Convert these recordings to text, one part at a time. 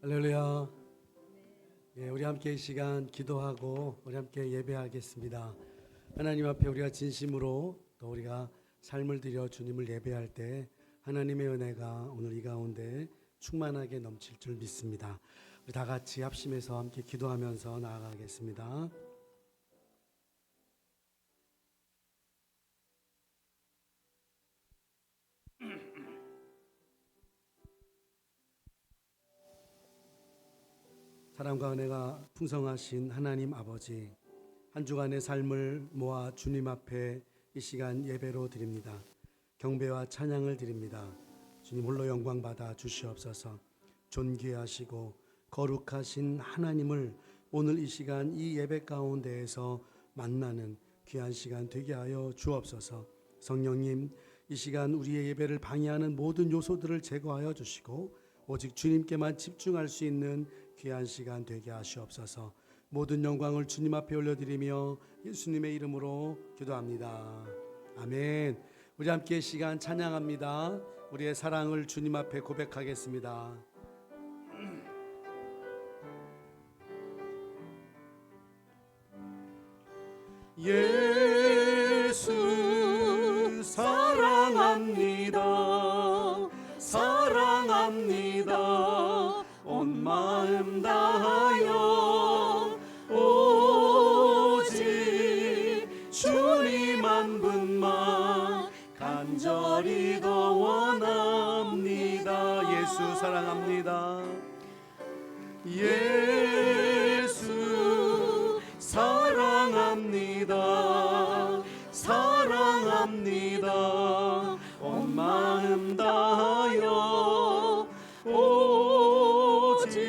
할렐루야. 우리 함께 이 시간 기도하고 우리 함께 예배하겠습니다. 하나님 앞에 우리가 진심으로 또 우리가 삶을 들여 주님을 예배할 때 하나님의 은혜가 오늘 이 가운데 충만하게 넘칠 줄 믿습니다. 우리 다 같이 합심해서 함께 기도하면서 나아가겠습니다. 사랑과 은혜가 풍성하신 하나님 아버지, 한 주간의 삶을 모아 주님 앞에 이 시간 예배로 드립니다. 경배와 찬양을 드립니다. 주님 홀로 영광 받아 주시옵소서. 존귀하시고 거룩하신 하나님을 오늘 이 시간 이 예배 가운데에서 만나는 귀한 시간 되게 하여 주옵소서. 성령님, 이 시간 우리의 예배를 방해하는 모든 요소들을 제거하여 주시고 오직 주님께만 집중할 수 있는 귀한 시간 되게 하시옵소서. 모든 영광을 주님 앞에 올려드리며 예수님의 이름으로 기도합니다. 아멘. 우리 함께 시간 찬양합니다. 우리의 사랑을 주님 앞에 고백하겠습니다. 예수 사랑합니다. 사랑합니다. 온 마음 다하여 오직 주님 한 분만 간절히 더 원합니다. 예수 사랑합니다. 예수 사랑합니다. 사랑합니다. 온 마음 다하여 오직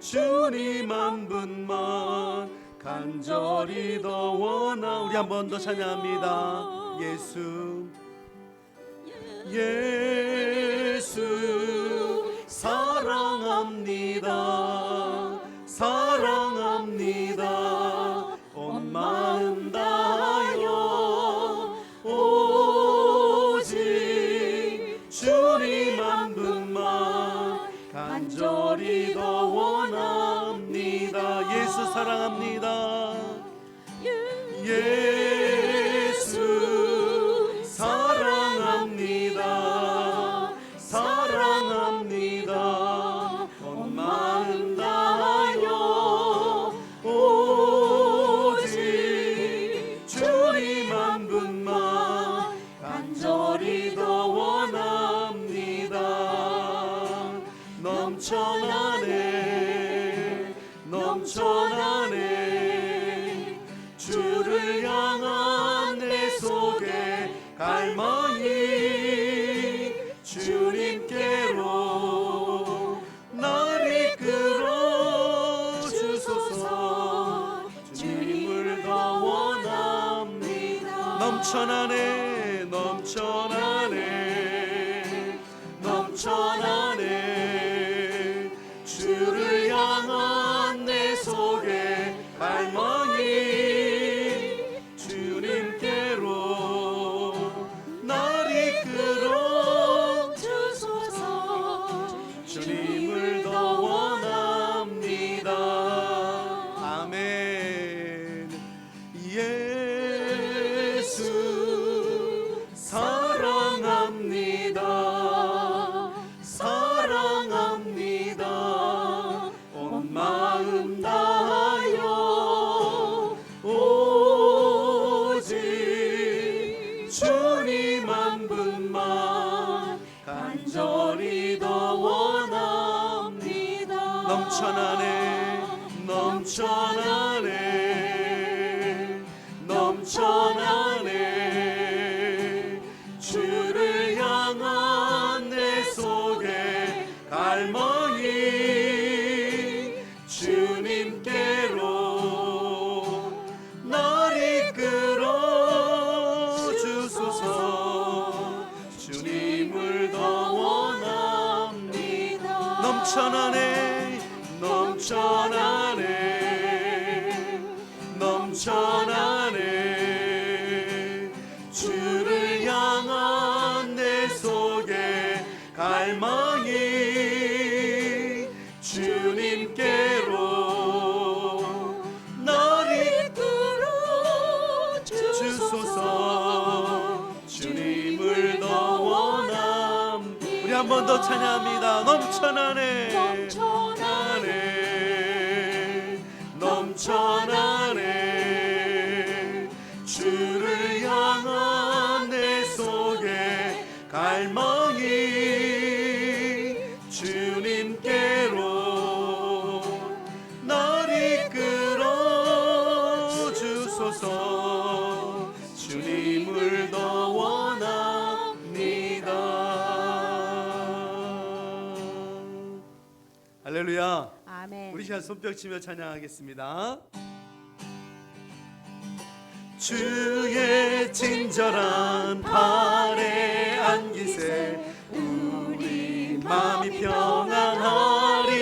주님 한 분만 간절히 더 원하. 우리 한 번 더 찬양합니다. 예수 예수 사랑합니다. 사랑합니다. 온 마음 다하여 오직 주님 한 분만 간절히 더 원합니다. 예수 사랑합니다. 예수 사랑합니다. 사랑합니다. 온 마음 다하여 오직 주님 한 분만 간절히 더 원합니다. 넘쳐나네 넘쳐나네 주를 향한 내 속에 갈망이 주님께로 날 이끌어 주소서. 주님을 더 원합니다. 넘쳐나네 넘쳐나네 넘쳐나네 주를 향한 내 속에 갈망이 주님께로 날 이끌어 주소서. 주님을 더 원합니다. 아멘. 예수 사랑합니다. 사랑합니다. 온 마음 다하여 오직 주님 한 분만 간절히 더 원합니다. 넘쳐나네 넘쳐나네 넘쳐나네 주를 향한 내 속에 갈망이 주님께로 날 이끌어 주소서. 주님을 더 원합니다. 넘쳐나네 넘쳐나네 넘쳐나네 주를 향한 내 속에 갈망이 한 번 더 찬양합니다. 넘쳐나네 넘쳐나네 주를 향한 내 속에 갈망이 주님께로 날 이끌어 주소서 주님을 더 원합니다. 할렐루야. 아멘. 우리 시간 손뼉 치며 찬양하겠습니다. 주의 친절한 발에 안기세 우리 마음이 평안하리니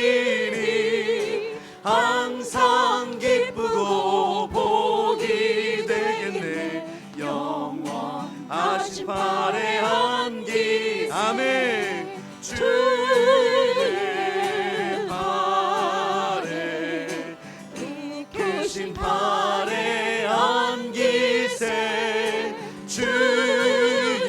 항상 기쁘고 복이 되겠네 영원하신 발에 안기 아멘. 주의 발에 크신 발에 안기세 주의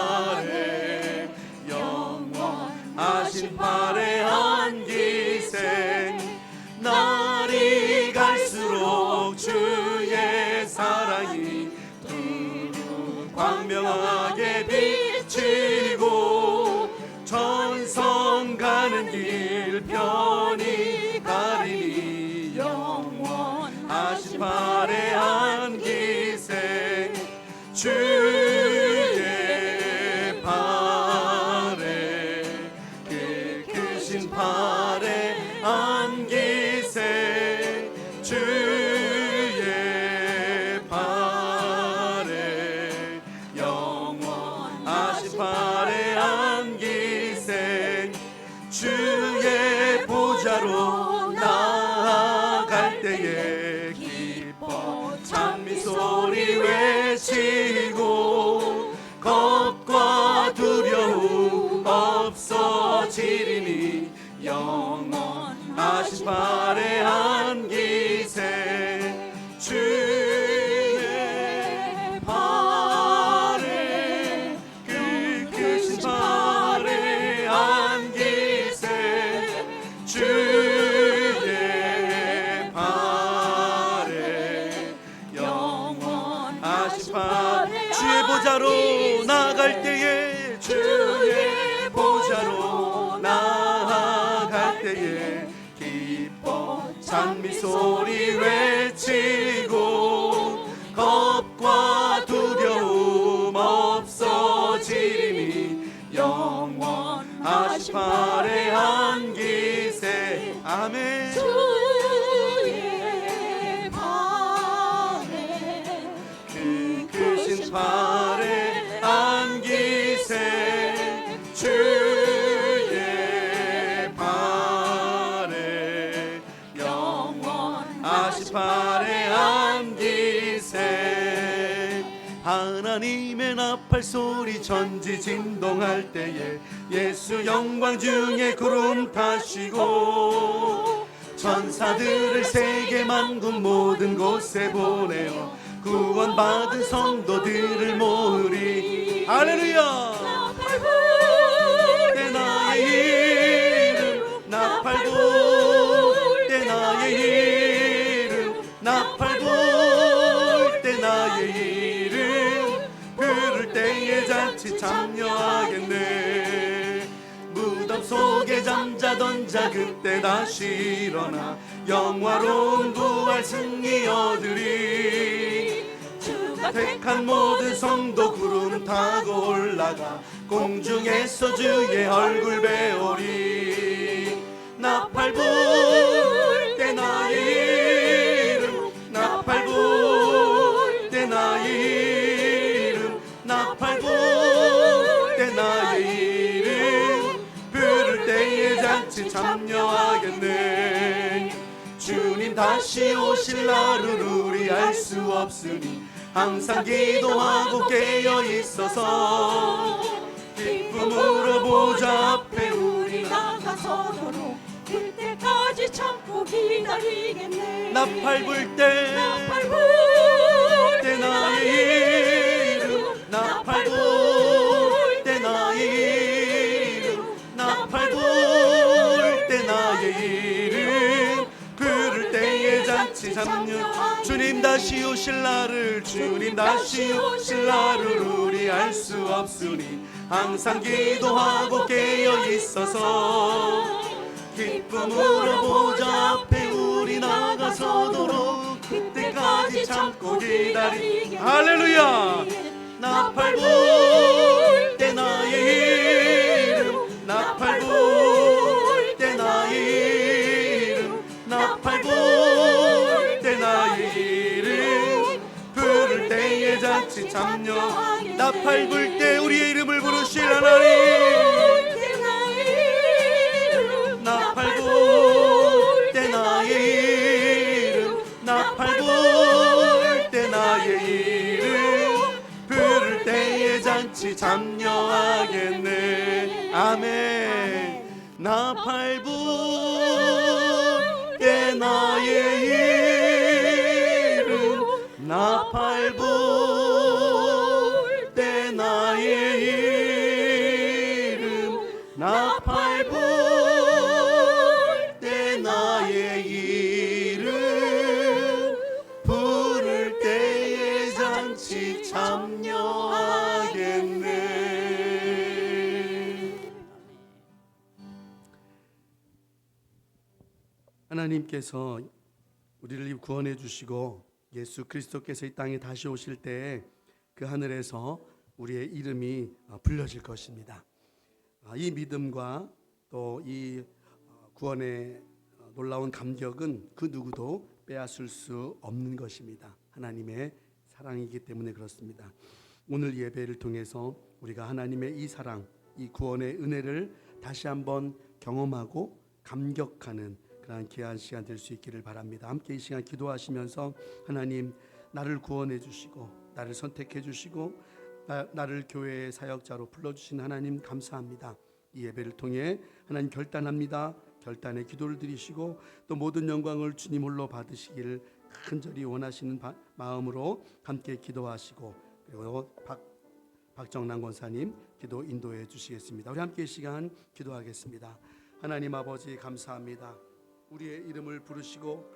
발에 영원하신 발에 안기세 날이 갈수록 주의 사랑이 두루 광명하게 비치고 전성 가는 길 편히 가리니 영원하신 발에 안기세 주의 발에 크신 발에 안기세 주의 발에 영원하신 발에 안기세 주의 보좌로 나아갈 때에 기뻐 찬미 소리 외치고 겁과 두려움 없어지리니 영원하신 발에 안기세 주의 발에 크신 발에 안기세 주의 발에 영원하신 발에 주의 보좌로 나아갈 때에 주의 보좌로 나아갈 때에 기뻐 찬미 소리 외치고 겁과 두려움 없어지리니 영원하신 발에 안기세 아멘. 주의 발에 크신 발에 안기세 주의 발에 영원하신 발에 안기세 하나님의 나팔 소리 전지진동할 때에 예수 영광 중에 구름 타시고 천사들을 세계 만국 모든 곳에 보내어 구원받은 성도들을 모으리 할렐루야. 나팔 불 때 나의 이름 나팔 불 때 나의 이름 나팔 불 때 나의 이름 부를 때에 잔치 참여하겠네. 무덤 속에 잠자던 자 그때 다시 일어나 영화로운 부활 승리 얻으리. 주가 택한 모든 성도 구름 타고 올라가 공중에서 주의 얼굴 배우리. 나팔 불 때 나의 이름 나팔 불 때 나의 이름 나팔 불 때 나의 이름 부를 때에 잔치 참여하겠네. 주님 다시 오실 날은 우리 알 수 없으니 항상 기도하고 깨어 있어서 기쁨으로 보좌 앞에 우리 나가서도록 그때까지 참고 기다리겠네. 나팔 불 때 나팔 불 때 나의 이름 나팔 불 때 나의 잔치 참여 주님 다시 오실 날을 주님 다시 오실 날을 우리 알 수 없으니 항상 기도하고 깨어 있어서 기쁨으로 보좌 앞에 우리 나가서도록 그때까지 참고 기다리 할렐루야 나팔 불 때 나의 이름 나팔 불 때 나의 이름 나팔 불 때 나의 이름 부를 때에 잔치 참여 나팔 불 때 우리의 이름을 부르실 하나님 나팔 불 때 나의 이름 나팔 불 때 나의 이름 부를 때에 잔치 참여하겠네 아멘 나팔 불 때 나의 이름 나팔 불 때 나의 이름 나팔 불 때 나의 이름 부를 때에 잔치 참여하겠네 하나님께서 우리를 구원해 주시고 예수 그리스도께서 이 땅에 다시 오실 때 그 하늘에서 우리의 이름이 불려질 것입니다. 이 믿음과 또 이 구원의 놀라운 감격은 그 누구도 빼앗을 수 없는 것입니다. 하나님의 사랑이기 때문에 그렇습니다. 오늘 예배를 통해서 우리가 하나님의 이 사랑, 이 구원의 은혜를 다시 한번 경험하고 감격하는 그러한 귀한 시간 될 수 있기를 바랍니다. 함께 이 시간 기도하시면서 하나님 나를 구원해 주시고 나를 선택해 주시고 나를 교회의 사역자로 불러주신 하나님 감사합니다. 이 예배를 통해 하나님 결단합니다. 결단의 기도를 드리시고 또 모든 영광을 주님 홀로 받으시기를 간절히 원하시는 마음으로 함께 기도하시고 그리고 박정남 권사님 기도 인도해 주시겠습니다. 우리 함께 이 시간 기도하겠습니다. 하나님 아버지 감사합니다. 우리의 이름을 부르시고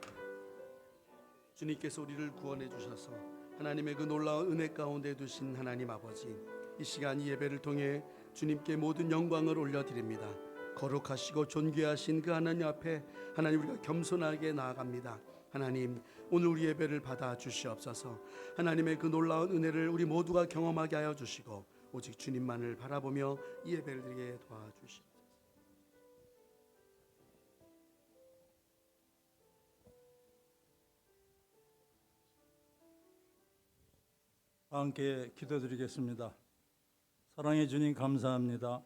주님께서 우리를 구원해 주셔서 하나님의 그 놀라운 은혜 가운데 두신 하나님 아버지 이 시간 이 예배를 통해 주님께 모든 영광을 올려드립니다. 거룩하시고 존귀하신 그 하나님 앞에 하나님 우리가 겸손하게 나아갑니다. 하나님 오늘 우리 예배를 받아 주시옵소서. 하나님의 그 놀라운 은혜를 우리 모두가 경험하게 하여 주시고 오직 주님만을 바라보며 이 예배를 드리게 도와주시옵소서. 함께 기도드리겠습니다. 사랑의 주님 감사합니다.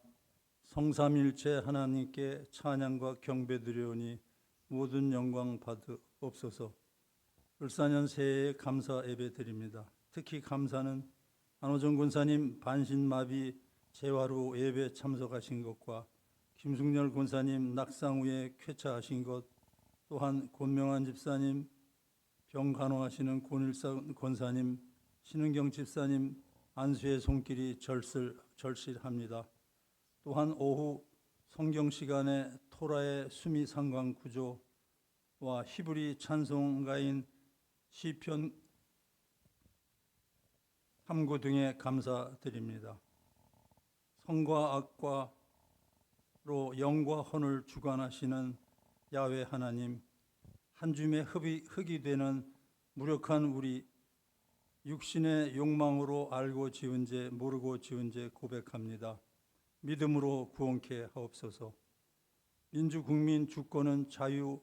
성삼일체 하나님께 찬양과 경배드리오니 모든 영광 받으옵소서. 을사년 새해에 감사 예배 드립니다. 특히 감사는 안호정 권사님 반신마비 재활후 예배 참석하신 것과 김승열 권사님 낙상 후에 쾌차하신 것, 또한 권명환 집사님 병 간호하시는 권일상 권사님 신은경 집사님 안수의 손길이 절실합니다. 또한 오후 성경 시간에 토라의 수미 상관 구조와 히브리 찬송가인 시편 함구 등에 감사드립니다. 성과 악과로 영과 혼을 주관하시는 야훼 하나님, 한 줌의 흙이 되는 무력한 우리 육신의 욕망으로 알고 지은 죄 모르고 지은 죄 고백합니다. 믿음으로 구원케 하옵소서. 민주국민 주권은 자유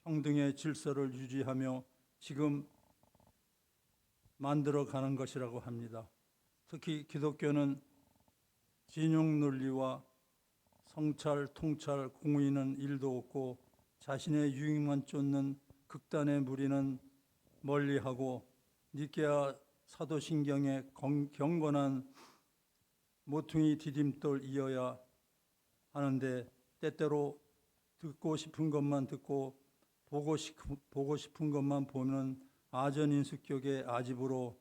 평등의 질서를 유지하며 지금 만들어가는 것이라고 합니다. 특히 기독교는 진용 논리와 성찰, 통찰, 공의는 일도 없고 자신의 유익만 쫓는 극단의 무리는 멀리하고 니케아 사도신경의 경건한 모퉁이 디딤돌 이어야 하는데 때때로 듣고 싶은 것만 듣고 보고 싶은 것만 보는 아전인수격의 아집으로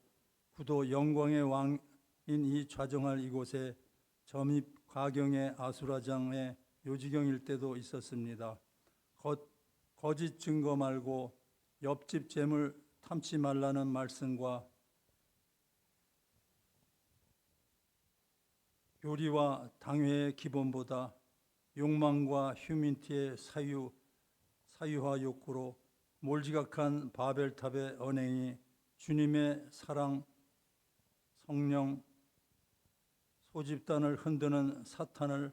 구도 영광의 왕인 이 좌정할 이곳에 점입 가경의 아수라장의 요지경일 때도 있었습니다. 거짓 증거 말고 옆집 재물 탐지 말라는 말씀과 교리와 당회의 기본보다 욕망과 휴민티의 사유화 욕구로 몰지각한 바벨탑의 언행이 주님의 사랑, 성령, 소집단을 흔드는 사탄을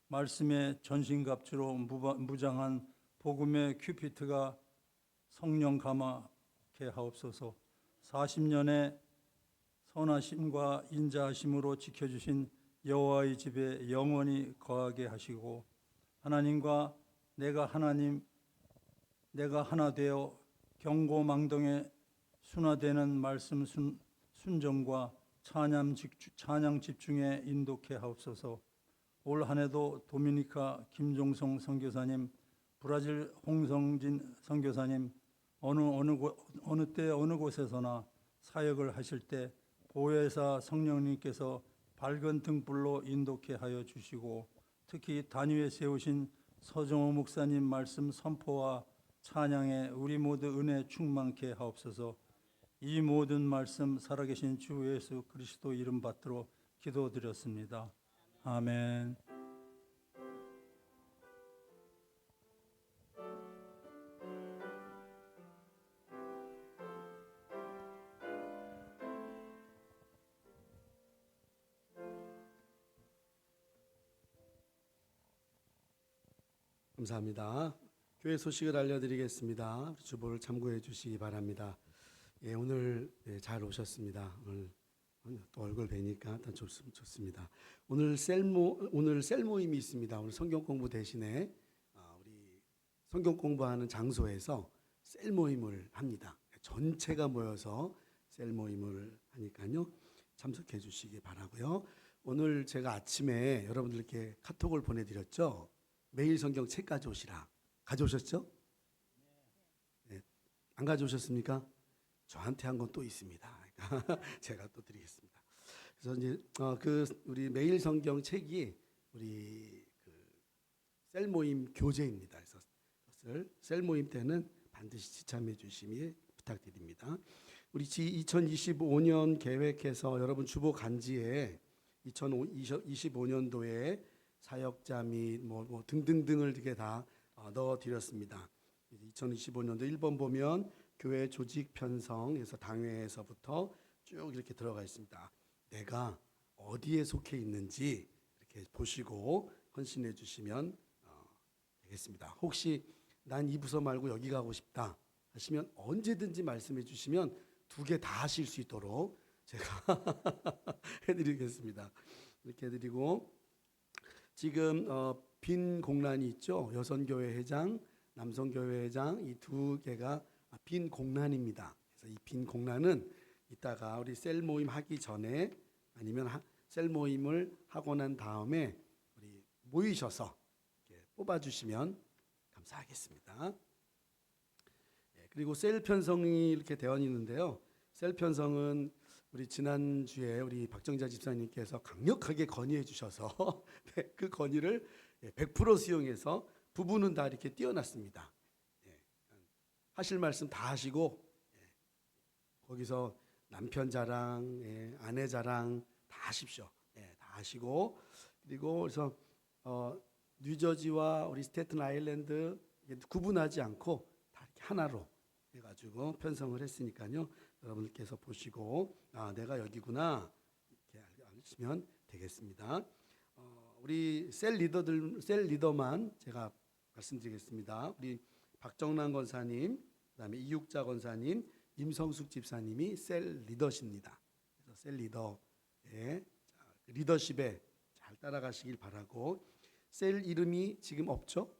말씀의 전신갑주로 무장한 복음의 큐피트가 성령 감하게 하옵소서. 40년의 선하심과 인자하심으로 지켜주신 여호와의 집에 영원히 거하게 하시고 하나님과 내가 하나 되어 경고망동에 순화되는 말씀 순종과 찬양 집중에 인도케 하옵소서. 올 한 해도 도미니카 김종성 선교사님, 브라질 홍성진 선교사님 어느 때 어느 곳에서나 사역을 하실 때 보혜사 성령님께서 밝은 등불로 인도케 하여 주시고 특히 단위에 세우신 서정호 목사님 말씀 선포와 찬양에 우리 모두 은혜 충만케 하옵소서. 이 모든 말씀 살아계신 주 예수 그리스도 이름 받들어 기도드렸습니다. 아멘. 감사합니다. 교회 소식을 알려드리겠습니다. 주보를 참고해 주시기 바랍니다. 예, 오늘 잘 오셨습니다. 오늘 또 얼굴 뵈니까 일단 좋습니다. 오늘 셀 모임이 있습니다. 오늘 성경 공부 대신에 우리 성경 공부하는 장소에서 셀 모임을 합니다. 전체가 모여서 셀 모임을 하니까요. 참석해 주시기 바라고요. 오늘 제가 아침에 여러분들께 카톡을 보내드렸죠. 매일 성경 책 가져오시라. 가져오셨죠? 네. 안 가져오셨습니까? 저한테 한 건 또 있습니다. 그러니까 제가 또 드리겠습니다. 그래서 이제 우리 매일 성경 책이 우리 셀 모임 교재입니다. 그래서 그것을 셀 모임 때는 반드시 지참해 주시기 부탁드립니다. 우리 2025년 계획해서 여러분 주보 간지에 2025년도에 사역자 및 뭐 등등등을 이렇게 다 넣어드렸습니다. 2025년도 1번 보면 교회 조직 편성에서 당회에서부터 쭉 이렇게 들어가 있습니다. 내가 어디에 속해 있는지 이렇게 보시고 헌신해 주시면 되겠습니다. 혹시 난 이 부서 말고 여기 가고 싶다 하시면 언제든지 말씀해 주시면 2개 다 하실 수 있도록 제가 해드리겠습니다. 이렇게 해드리고 지금 빈 공란이 있죠. 여성교회 회장, 남성교회 회장 이 2개가 빈 공란입니다. 그래서 이 빈 공란은 이따가 우리 셀 모임 하기 전에 아니면 셀 모임을 하고 난 다음에 우리 모이셔서 뽑아주시면 감사하겠습니다. 그리고 셀 편성이 이렇게 되어 있는데요. 셀 편성은 우리 지난주에 우리 박정자 집사님께서 강력하게 건의해 주셔서 그 건의를 100% 수용해서 부부는 다 이렇게 띄워놨습니다. 하실 말씀 다 하시고 거기서 남편 자랑, 아내 자랑 다 하십시오. 다 하시고 그리고 그래서 뉴저지와 우리 스테튼 아일랜드 구분하지 않고 다 이렇게 하나로 해가지고 편성을 했으니까요. 여러분들께서 보시고 내가 여기구나 이렇게 알시면 되겠습니다. 우리 셀 리더만 제가 말씀드리겠습니다. 우리 박정란 권사님, 그다음에 이육자 권사님, 임성숙 집사님이 셀 리더십니다. 그래서 셀 리더의 리더십에 잘 따라가시길 바라고 셀 이름이 지금 없죠?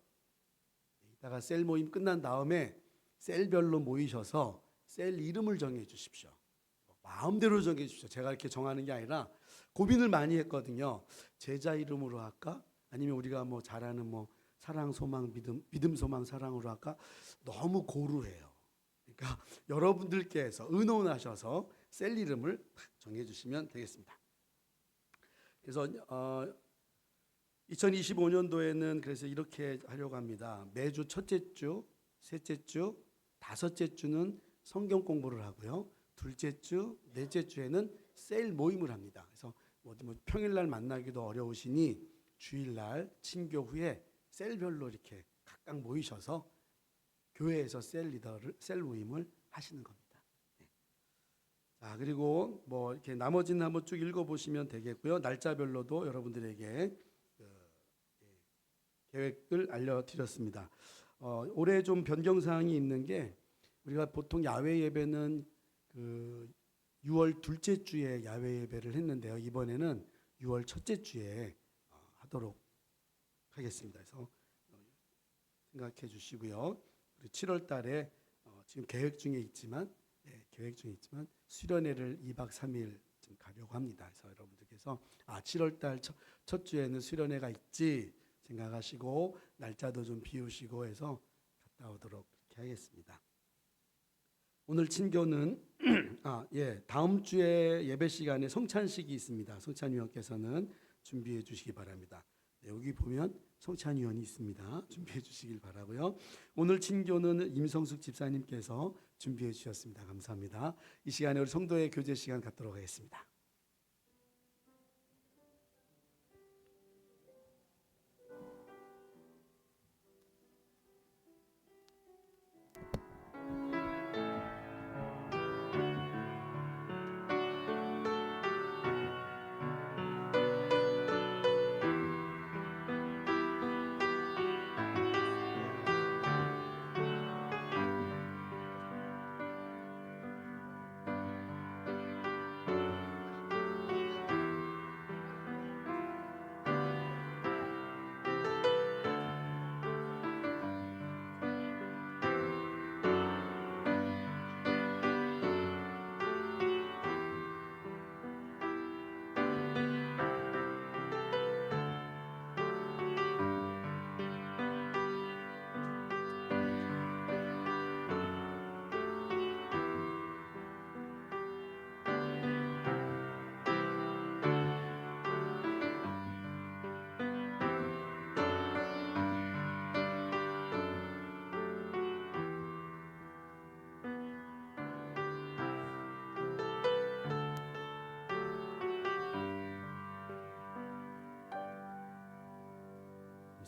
이따가 셀 모임 끝난 다음에 셀별로 모이셔서 셀 이름을 정해 주십시오. 마음대로 정해 주십시오. 제가 이렇게 정하는 게 아니라 고민을 많이 했거든요. 제자 이름으로 할까? 아니면 우리가 뭐 잘하는 뭐 사랑, 소망, 믿음, 소망, 사랑으로 할까? 너무 고루해요. 그러니까 여러분들께서 의논하셔서 셀 이름을 정해 주시면 되겠습니다. 그래서 2025년도에는 그래서 이렇게 하려고 합니다. 매주 첫째 주 셋째 주, 다섯째 주는 성경 공부를 하고요. 둘째 주, 넷째 주에는 셀 모임을 합니다. 그래서 뭐 평일날 만나기도 어려우시니 주일날 친교 후에 셀별로 이렇게 각각 모이셔서 교회에서 셀 모임을 하시는 겁니다. 네. 자, 그리고 뭐 이렇게 나머지는 한번 쭉 읽어보시면 되겠고요. 날짜별로도 여러분들에게 계획을 알려드렸습니다. 올해 좀 변경 사항이 있는 게 우리가 보통 야외 예배는 그 6월 둘째 주에 야외 예배를 했는데요. 이번에는 6월 첫째 주에 하도록 하겠습니다. 그래서 생각해 주시고요. 그리고 7월 달에 지금 계획 중에 있지만 수련회를 2박 3일 좀 가려고 합니다. 그래서 여러분들께서 7월 달 첫 주에는 수련회가 있지 생각하시고 날짜도 좀 비우시고 해서 갔다 오도록 그렇게 하겠습니다. 오늘 친교는 다음 주에 예배 시간에 성찬식이 있습니다. 성찬위원께서는 준비해 주시기 바랍니다. 네, 여기 보면 성찬위원이 있습니다. 준비해 주시길 바라고요. 오늘 친교는 임성숙 집사님께서 준비해 주셨습니다. 감사합니다. 이 시간에 우리 성도의 교제 시간 갖도록 하겠습니다.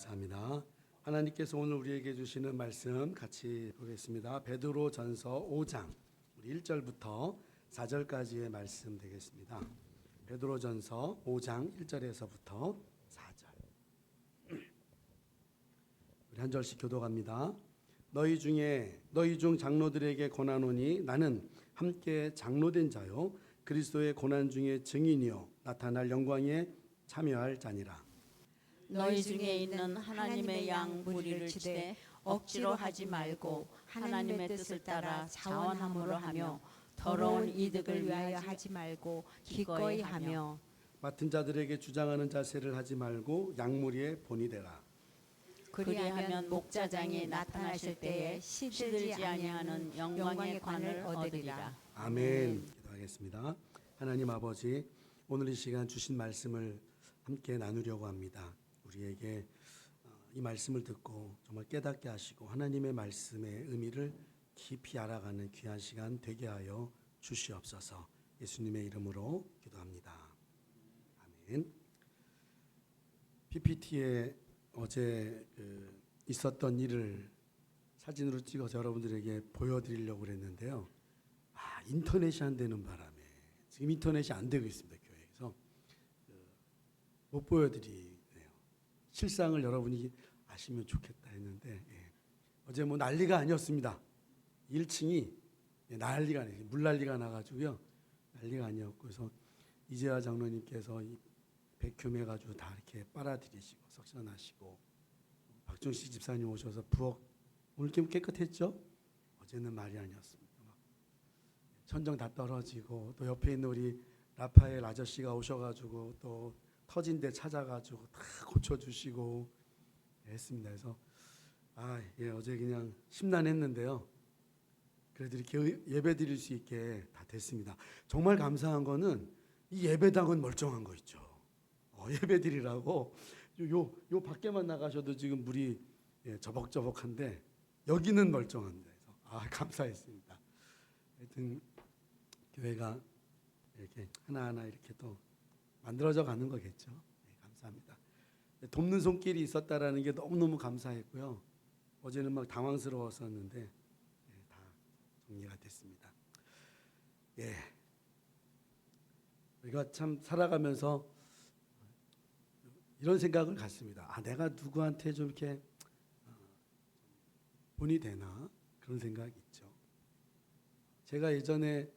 감사합니다. 하나님께서 오늘 우리에게 주시는 말씀 같이 보겠습니다. 베드로전서 5장 우리 1절부터 4절까지의 말씀 되겠습니다. 베드로전서 5장 1절에서부터 4절. 우리 한 절씩 교독합니다. 너희 중 장로들에게 권하노니 나는 함께 장로된 자요 그리스도의 고난 중에 증인이요 나타날 영광에 참여할 자니라. 너희 중에 있는 하나님의 양 무리를 치되 억지로 하지 말고 하나님의 뜻을 따라 자원함으로 하며 더러운 이득을 위하여 하지 말고 기꺼이 하며 맡은 자들에게 주장하는 자세를 하지 말고 양무리의 본이 되라. 그리하면 목자장이 나타나실 때에 시들지 아니하는 영광의 관을 얻으리라. 아멘. 기도하겠습니다. 하나님 아버지, 오늘 이 시간 주신 말씀을 함께 나누려고 합니다. 우리에게 이 말씀을 듣고 정말 깨닫게 하시고 하나님의 말씀의 의미를 깊이 알아가는 귀한 시간 되게 하여 주시옵소서. 예수님의 이름으로 기도합니다. 아멘. PPT에 어제 있었던 일을 사진으로 찍어서 여러분들에게 보여드리려고 그랬는데요. 인터넷이 안 되는 바람에 지금 인터넷이 안 되고 있습니다. 교회에서 못 보여드리네요. 실상을 여러분이 아시면 좋겠다 했는데 어제 뭐 난리가 아니었습니다. 1층이 난리가 아니에요. 물난리가 나가지고요. 난리가 아니었고 그래서 이재화 장로님께서 백큐해가지고 다 이렇게 빨아들이시고 석션하시고 박종식 집사님 오셔서 부엌 오늘 좀 깨끗했죠? 어제는 말이 아니었습니다. 천정 다 떨어지고 또 옆에 있는 우리 라파엘 아저씨가 오셔가지고 또 터진 데 찾아가지고 다 고쳐주시고 했습니다. 그래서 어제 그냥 심란했는데요. 그래도 이렇게 예배 드릴 수 있게 다 됐습니다. 정말 감사한 거는 이 예배당은 멀쩡한 거 있죠. 예배 드리라고 요 밖에만 나가셔도 지금 물이 저벅저벅한데 여기는 멀쩡한데. 감사했습니다. 하여튼 교회가 이렇게 하나하나 이렇게 또 만들어져 가는 거겠죠. 네, 감사합니다. 돕는 손길이 있었다라는 게 너무너무 감사했고요. 어제는 막 당황스러웠었는데 다 정리가 됐습니다. 예, 우리가 참 살아가면서 이런 생각을 갖습니다. 내가 누구한테 좀 이렇게 본이 되나 그런 생각이 있죠. 제가 예전에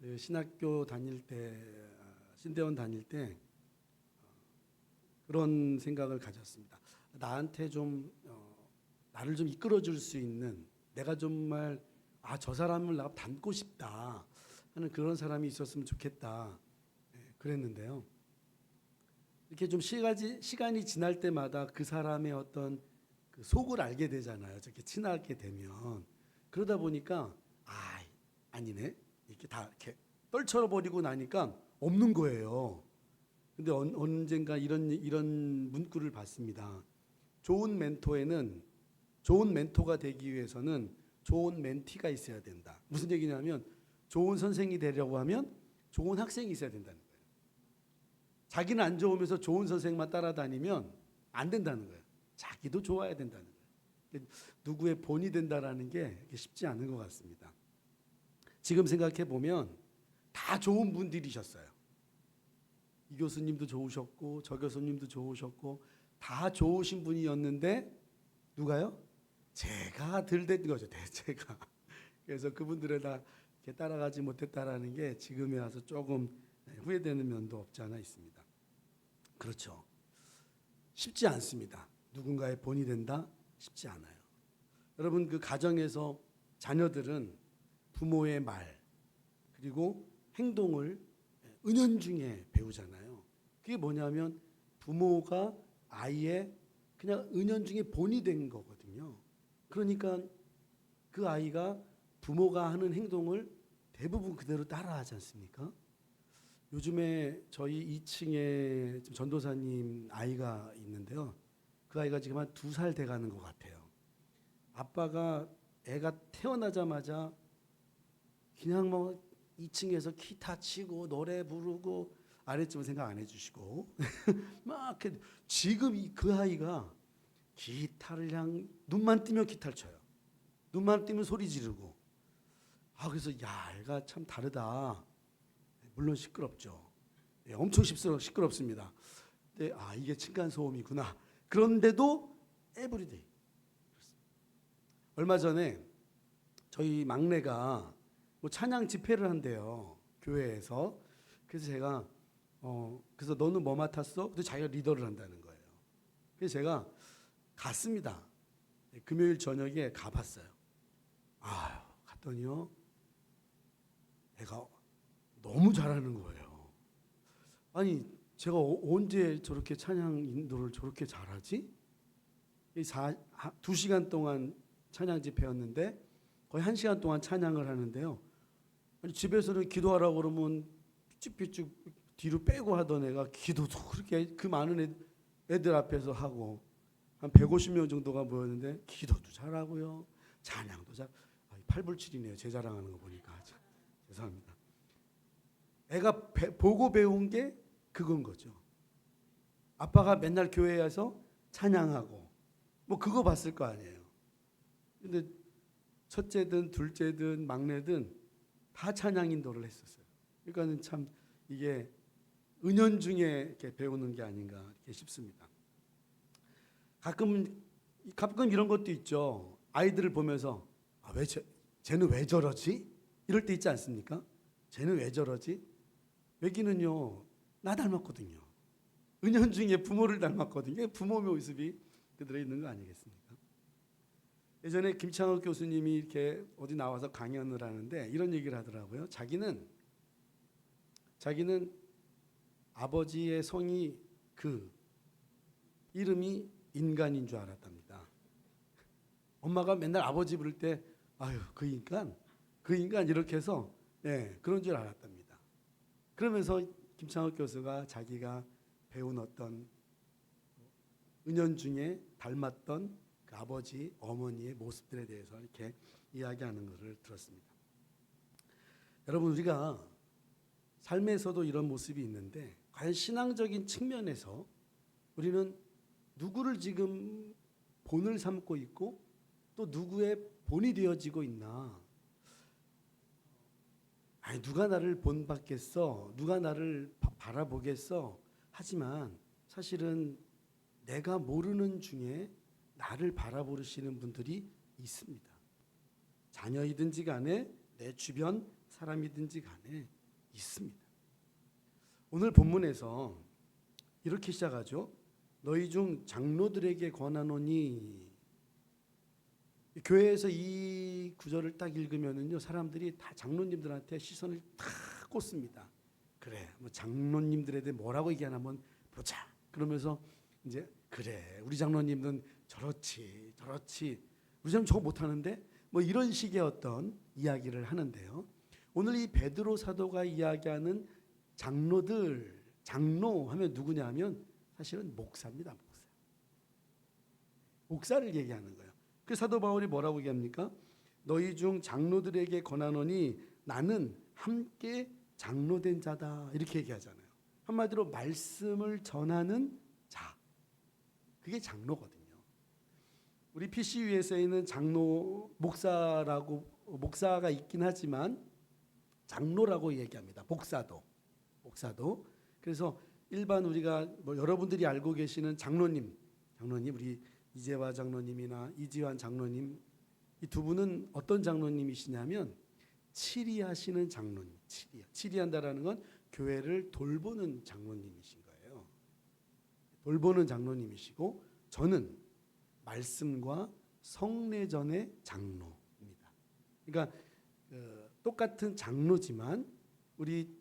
그 신학교 다닐 때, 신대원 다닐 때 그런 생각을 가졌습니다. 나한테 좀 나를 좀 이끌어줄 수 있는, 내가 정말 저 사람을 나 닮고 싶다 하는 그런 사람이 있었으면 좋겠다 그랬는데요. 이렇게 좀 시간이 지날 때마다 그 사람의 어떤 그 속을 알게 되잖아요. 저렇게 친하게 되면. 그러다 보니까 아니네 이렇게 다 이렇게 떨쳐 버리고 나니까 없는 거예요. 근데 언젠가 이런 문구를 봤습니다. 좋은 멘토가 되기 위해서는 좋은 멘티가 있어야 된다. 무슨 얘기냐면 좋은 선생이 되려고 하면 좋은 학생이 있어야 된다는 거예요. 자기는 안 좋으면서 좋은 선생만 따라다니면 안 된다는 거예요. 자기도 좋아야 된다는 거예요. 누구의 본이 된다라는 게 쉽지 않은 것 같습니다. 지금 생각해 보면 다 좋은 분들이셨어요. 이 교수님도 좋으셨고 저 교수님도 좋으셨고 다 좋으신 분이었는데 누가요? 제가 들댄 거죠. 제가. 그래서 그분들을 다 이렇게 따라가지 못했다라는 게 지금에 와서 조금 후회되는 면도 없지 않아 있습니다. 그렇죠. 쉽지 않습니다. 누군가의 본이 된다? 쉽지 않아요. 여러분 그 가정에서 자녀들은 부모의 말 그리고 행동을 은연중에 배우잖아요. 그게 뭐냐면 부모가 아이의 그냥 은연중에 본이 된 거거든요. 그러니까 그 아이가 부모가 하는 행동을 대부분 그대로 따라하지 않습니까? 요즘에 저희 2층에 전도사님 아이가 있는데요. 그 아이가 지금 한 2살 돼가는 것 같아요. 아빠가 애가 태어나자마자 그냥 뭐 2층에서 기타 치고 노래 부르고 아랫집은 생각 안 해주시고 막 지금 그 아이가 기타를 그냥 눈만 뜨면 기타를 쳐요. 눈만 뜨면 소리 지르고 그래서 애가 참 다르다. 물론 시끄럽죠. 엄청 시끄럽습니다. 근데 이게 층간 소음이구나. 그런데도 에브리데이. 얼마 전에 저희 막내가 뭐 찬양 집회를 한대요. 교회에서. 그래서 제가 그래서 너는 뭐 맡았어? 근데 자기가 리더를 한다는 거예요. 그래서 제가 갔습니다. 금요일 저녁에 가봤어요. 갔더니요. 애가 너무 잘하는 거예요. 아니 제가 언제 저렇게 찬양 인도를 저렇게 잘하지? 2시간 동안 찬양 집회였는데 거의 1시간 동안 찬양을 하는데요. 아니 집에서는 기도하라고 그러면 삐쭉삐쭉 뒤로 빼고 하던 애가 기도도 그렇게 그 많은 애들 앞에서 하고 한 150명 정도가 모였는데 기도도 잘하고요. 찬양도 팔불출이네요. 제 자랑하는 거 보니까. 죄송합니다. 애가 보고 배운 게 그건 거죠. 아빠가 맨날 교회에서 찬양하고 뭐 그거 봤을 거 아니에요. 근데 첫째든 둘째든 막내든 다 찬양 인도를 했었어요. 그러니까는 참 이게 은연중에 이렇게 배우는 게 아닌가 이렇게 싶습니다. 가끔 이런 것도 있죠. 아이들을 보면서 쟤는 왜 저러지? 이럴 때 있지 않습니까? 쟤는 왜 저러지? 외기는요 나 닮았거든요. 은연중에 부모를 닮았거든요. 부모 모습이 그대로 있는 거 아니겠습니까? 예전에 김창욱 교수님이 이렇게 어디 나와서 강연을 하는데 이런 얘기를 하더라고요. 자기는 아버지의 성이 이름이 인간인 줄 알았답니다. 엄마가 맨날 아버지 부를 때 그 인간 이렇게 해서 그런 줄 알았답니다. 그러면서 김창욱 교수가 자기가 배운 어떤 은연중에 닮았던 그 아버지, 어머니의 모습들에 대해서 이렇게 이야기하는 것을 들었습니다. 여러분, 우리가 삶에서도 이런 모습이 있는데 과연 신앙적인 측면에서 우리는 누구를 지금 본을 삼고 있고 또 누구의 본이 되어지고 있나? 아니, 누가 나를 본받겠어? 누가 나를 바라보겠어? 하지만 사실은 내가 모르는 중에 나를 바라보시는 분들이 있습니다. 자녀이든지 간에 내 주변 사람이든지 간에 있습니다. 오늘 본문에서 이렇게 시작하죠. 너희 중 장로들에게 권하노니. 교회에서 이 구절을 딱 읽으면은요, 사람들이 다 장로님들한테 시선을 탁 꽂습니다. 그래, 뭐 장로님들에 대해 뭐라고 얘기하나 한번 보자. 그러면서 이제 그래, 우리 장로님은 저렇지, 우리 장로님 저거 못하는데, 뭐 이런 식의 어떤 이야기를 하는데요. 오늘 이 베드로 사도가 이야기하는 장로들, 장로 하면 누구냐면 사실은 목사입니다. 목사를 얘기하는 거예요. 그 사도 바울이 뭐라고 얘기합니까? 너희 중 장로들에게 권하노니 나는 함께 장로된 자다, 이렇게 얘기하잖아요. 한마디로 말씀을 전하는 자, 그게 장로거든요. 우리 PCU에서는 장로, 목사가 있긴 하지만 장로라고 얘기합니다. 목사도. 그래서 일반 우리가 뭐 여러분들이 알고 계시는 장로님 우리 이재화 장로님이나 이지환 장로님, 이 두 분은 어떤 장로님이시냐면 치리하시는 장로님. 치리한다라는 건 교회를 돌보는 장로님이신 거예요. 돌보는 장로님이시고, 저는 말씀과 성례전의 장로입니다. 그러니까 똑같은 장로지만 우리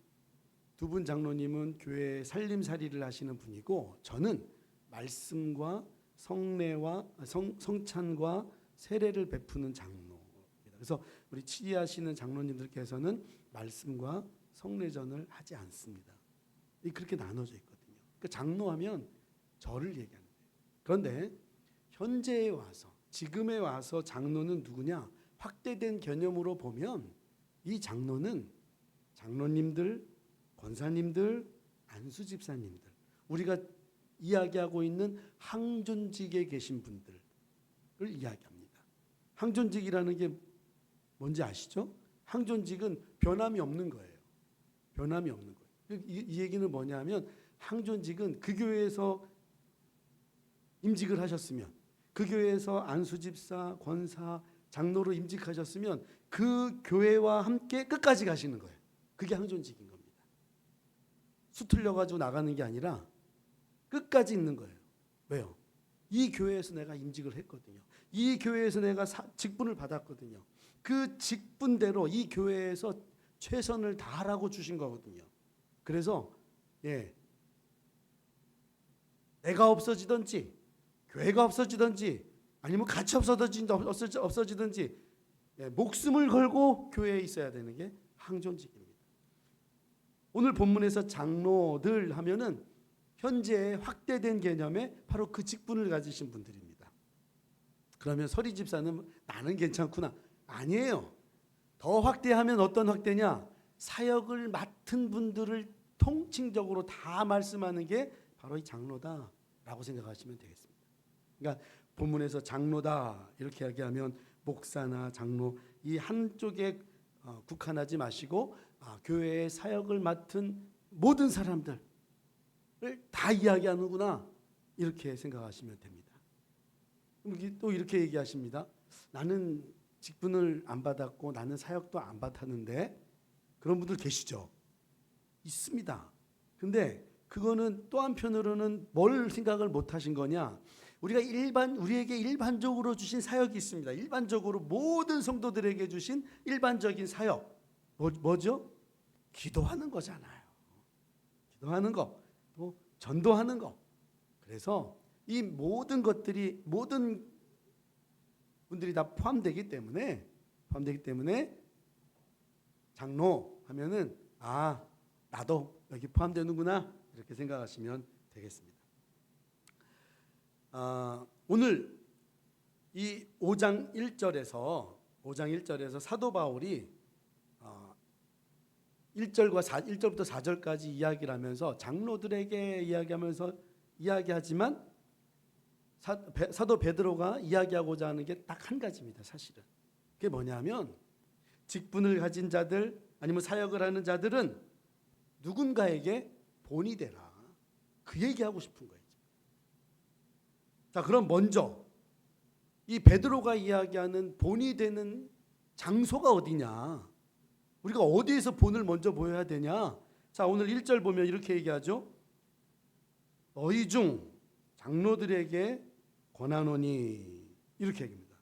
두 분 장로님은 교회 살림살이를 하시는 분이고, 저는 말씀과 성례와 성찬과 세례를 베푸는 장로입니다. 그래서 우리 치리하시는 장로님들께서는 말씀과 성례전을 하지 않습니다. 그렇게 나눠져 있거든요. 그러니까 장로하면 저를 얘기하는 거예요. 그런데 현재에 와서, 지금에 와서 장로는 누구냐? 확대된 개념으로 보면 이 장로는 장로님들, 권사님들, 안수 집사님들, 우리가 이야기하고 있는 항존직에 계신 분들을 이야기합니다. 항존직이라는 게 뭔지 아시죠? 항존직은 변함이 없는 거예요. 변함이 없는 거예요. 이 얘기는 뭐냐면 항존직은 그 교회에서 임직을 하셨으면, 그 교회에서 안수집사, 권사, 장로로 임직하셨으면 그 교회와 함께 끝까지 가시는 거예요. 그게 항존직인 겁니다. 수틀려가지고 나가는 게 아니라 끝까지 있는 거예요. 왜요? 이 교회에서 내가 임직을 했거든요. 이 교회에서 내가 직분을 받았거든요. 그 직분대로 이 교회에서 최선을 다하라고 주신 거거든요. 그래서 내가 없어지든지 교회가 없어지든지 아니면 같이 없어지든지 목숨을 걸고 교회에 있어야 되는 게 항존직입니다. 오늘 본문에서 장로들 하면은 현재 확대된 개념에 바로 그 직분을 가지신 분들입니다. 그러면 서리 집사는 나는 괜찮구나. 아니에요. 더 확대하면 어떤 확대냐? 사역을 맡은 분들을 통칭적으로 다 말씀하는 게 바로 이 장로다라고 생각하시면 되겠습니다. 그러니까 본문에서 장로다 이렇게 이야기하면 목사나 장로 이 한쪽에 국한하지 마시고 교회의 사역을 맡은 모든 사람들 다 이야기하는구나, 이렇게 생각하시면 됩니다. 또 이렇게 얘기하십니다. 나는 직분을 안 받았고 나는 사역도 안 받았는데, 그런 분들 계시죠? 있습니다. 근데 그거는 또 한편으로는 뭘 생각을 못 하신 거냐? 우리에게 일반적으로 주신 사역이 있습니다. 일반적으로 모든 성도들에게 주신 일반적인 사역. 뭐죠? 기도하는 거잖아요. 기도하는 거. 또 전도하는 거. 그래서 이 모든 것들이 모든 분들이 다 포함되기 때문에 장로 하면은 나도 여기 포함되는구나, 이렇게 생각하시면 되겠습니다. 오늘 이 5장 1절에서 사도 바울이 1절부터 4절까지 이야기를 하면서 장로들에게 이야기하지만 사도 베드로가 이야기하고자 하는 게 딱 한 가지입니다. 사실은 그게 뭐냐면 직분을 가진 자들 아니면 사역을 하는 자들은 누군가에게 본이 되라. 그 얘기하고 싶은 거예요. 자, 그럼 먼저 이 베드로가 이야기하는 본이 되는 장소가 어디냐? 우리가 어디에서 본을 먼저 보여야 되냐? 자, 오늘 1절 보면 이렇게 얘기하죠. 너희 중 장로들에게 권하노니, 이렇게 얘기합니다.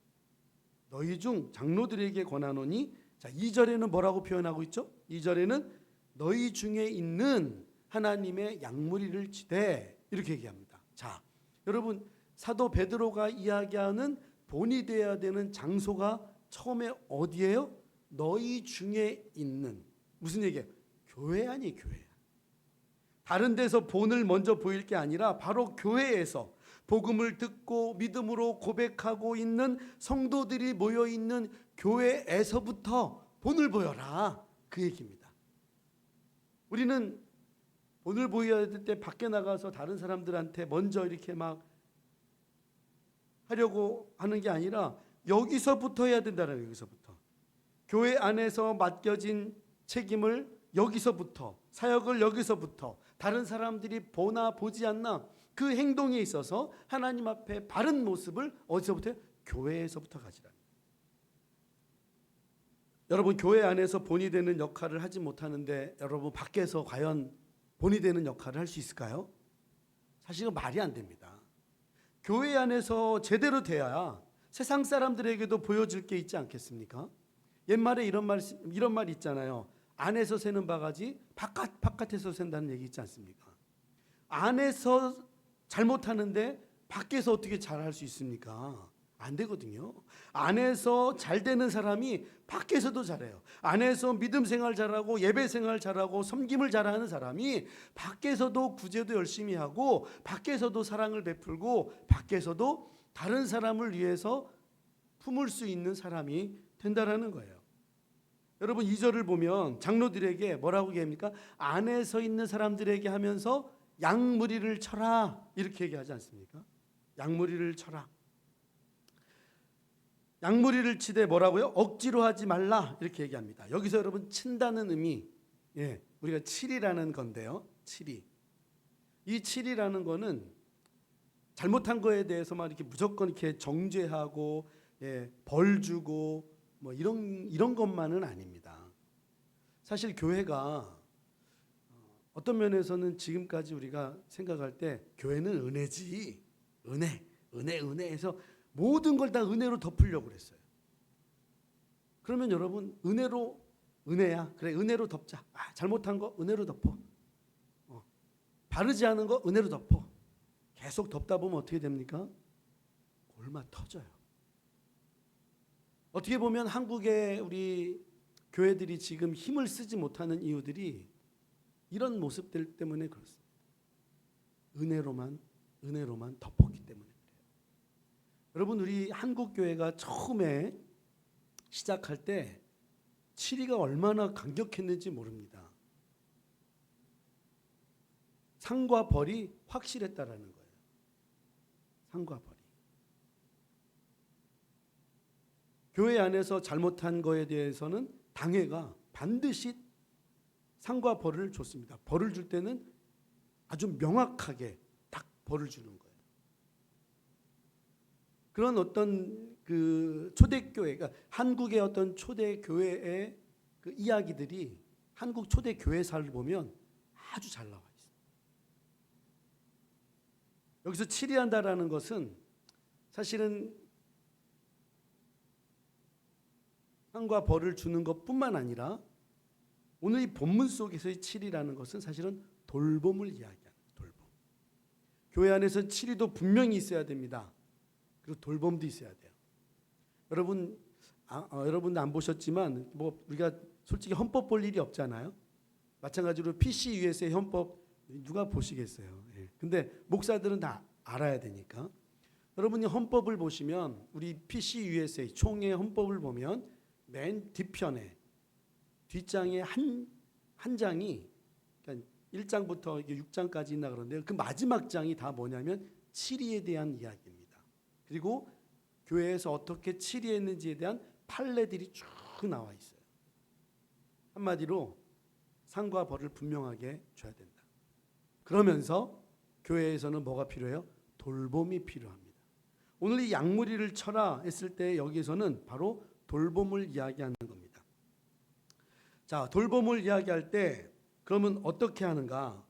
너희 중 장로들에게 권하노니. 자, 2절에는 뭐라고 표현하고 있죠? 2절에는 너희 중에 있는 하나님의 양무리를 치되, 이렇게 얘기합니다. 자, 여러분, 사도 베드로가 이야기하는 본이 되어야 되는 장소가 처음에 어디예요? 너희 중에 있는. 무슨 얘기예요? 교회 아니, 교회. 다른 데서 본을 먼저 보일 게 아니라 바로 교회에서 복음을 듣고 믿음으로 고백하고 있는 성도들이 모여 있는 교회에서부터 본을 보여라, 그 얘기입니다. 우리는 본을 보여야 될 때 밖에 나가서 다른 사람들한테 먼저 이렇게 막 하려고 하는 게 아니라 여기서부터 해야 된다는 거예요. 여기서부터. 교회 안에서 맡겨진 책임을 여기서부터, 사역을 여기서부터, 다른 사람들이 보나 보지 않나 그 행동에 있어서 하나님 앞에 바른 모습을 어디서부터? 교회에서부터 가지라는 거예요. 여러분, 교회 안에서 본이 되는 역할을 하지 못하는데 여러분 밖에서 과연 본이 되는 역할을 할 수 있을까요? 사실은 말이 안 됩니다. 교회 안에서 제대로 돼야 세상 사람들에게도 보여줄 게 있지 않겠습니까? 옛말에 이런 말 있잖아요. 안에서 새는 바가지 바깥에서 샌다는 얘기 있지 않습니까? 안에서 잘못하는데 밖에서 어떻게 잘할 수 있습니까? 안 되거든요. 안에서 잘 되는 사람이 밖에서도 잘해요. 안에서 믿음 생활 잘하고 예배 생활 잘하고 섬김을 잘하는 사람이 밖에서도 구제도 열심히 하고 밖에서도 사랑을 베풀고 밖에서도 다른 사람을 위해서 품을 수 있는 사람이 된다라는 거예요. 여러분, 2절을 보면 장로들에게 뭐라고 얘기합니까? 안에서 있는 사람들에게 하면서 양무리를 쳐라, 이렇게 얘기하지 않습니까? 양무리를 쳐라. 양무리를 치되 뭐라고요? 억지로 하지 말라, 이렇게 얘기합니다. 여기서 여러분 친다는 의미, 우리가 칠이라는 건데요. 칠이. 이 칠이라는 거는 잘못한 거에 대해서만 이렇게 무조건 이렇게 정죄하고 벌 주고 뭐 이런 것만은 아닙니다. 사실 교회가 어떤 면에서는 지금까지 우리가 생각할 때 교회는 은혜지, 은혜 해서 모든 걸 다 은혜로 덮으려고 그랬어요. 그러면 여러분, 은혜야, 그래, 은혜로 덮자. 잘못한 거 은혜로 덮어. 바르지 않은 거 은혜로 덮어. 계속 덮다 보면 어떻게 됩니까? 골마 터져요. 어떻게 보면 한국의 우리 교회들이 지금 힘을 쓰지 못하는 이유들이 이런 모습들 때문에 그렇습니다. 은혜로만 덮었기 때문에 그래요. 여러분, 우리 한국 교회가 처음에 시작할 때 치리가 얼마나 강력했는지 모릅니다. 상과 벌이 확실했다라는 거예요. 상과 벌이. 교회 안에서 잘못한 거에 대해서는 당회가 반드시 상과 벌을 줬습니다. 벌을 줄 때는 아주 명확하게 딱 벌을 주는 거예요. 그런 어떤 그 초대교회, 그러니까 한국의 어떤 초대교회의 그 이야기들이 한국 초대교회사를 보면 아주 잘 나와 있어요. 여기서 치리한다라는 것은 사실은 상과 벌을 주는 것뿐만 아니라 오늘 이 본문 속에서의 치리라는 것은 사실은 돌봄을 이야기하는 돌봄. 교회 안에서 치리도 분명히 있어야 됩니다. 그리고 돌봄도 있어야 돼요. 여러분 안 보셨지만 뭐 우리가 솔직히 헌법 볼 일이 없잖아요. 마찬가지로 PCUS의 헌법 누가 보시겠어요? 근데 목사들은 다 알아야 되니까. 여러분이 헌법을 보시면 우리 PC USA 총회 헌법을 보면 맨 뒤편에 뒷장에 한 장이 그러니까 1장부터 6장까지 있나 그런데요. 그 마지막 장이 다 뭐냐면 치리에 대한 이야기입니다. 그리고 교회에서 어떻게 치리했는지에 대한 판례들이 쭉 나와 있어요. 한마디로 상과 벌을 분명하게 줘야 된다. 그러면서 교회에서는 뭐가 필요해요? 돌봄이 필요합니다. 오늘 이 양무리를 쳐라 했을 때 여기서는 바로 돌봄을 이야기하는 겁니다. 자, 돌봄을 이야기할 때 그러면 어떻게 하는가?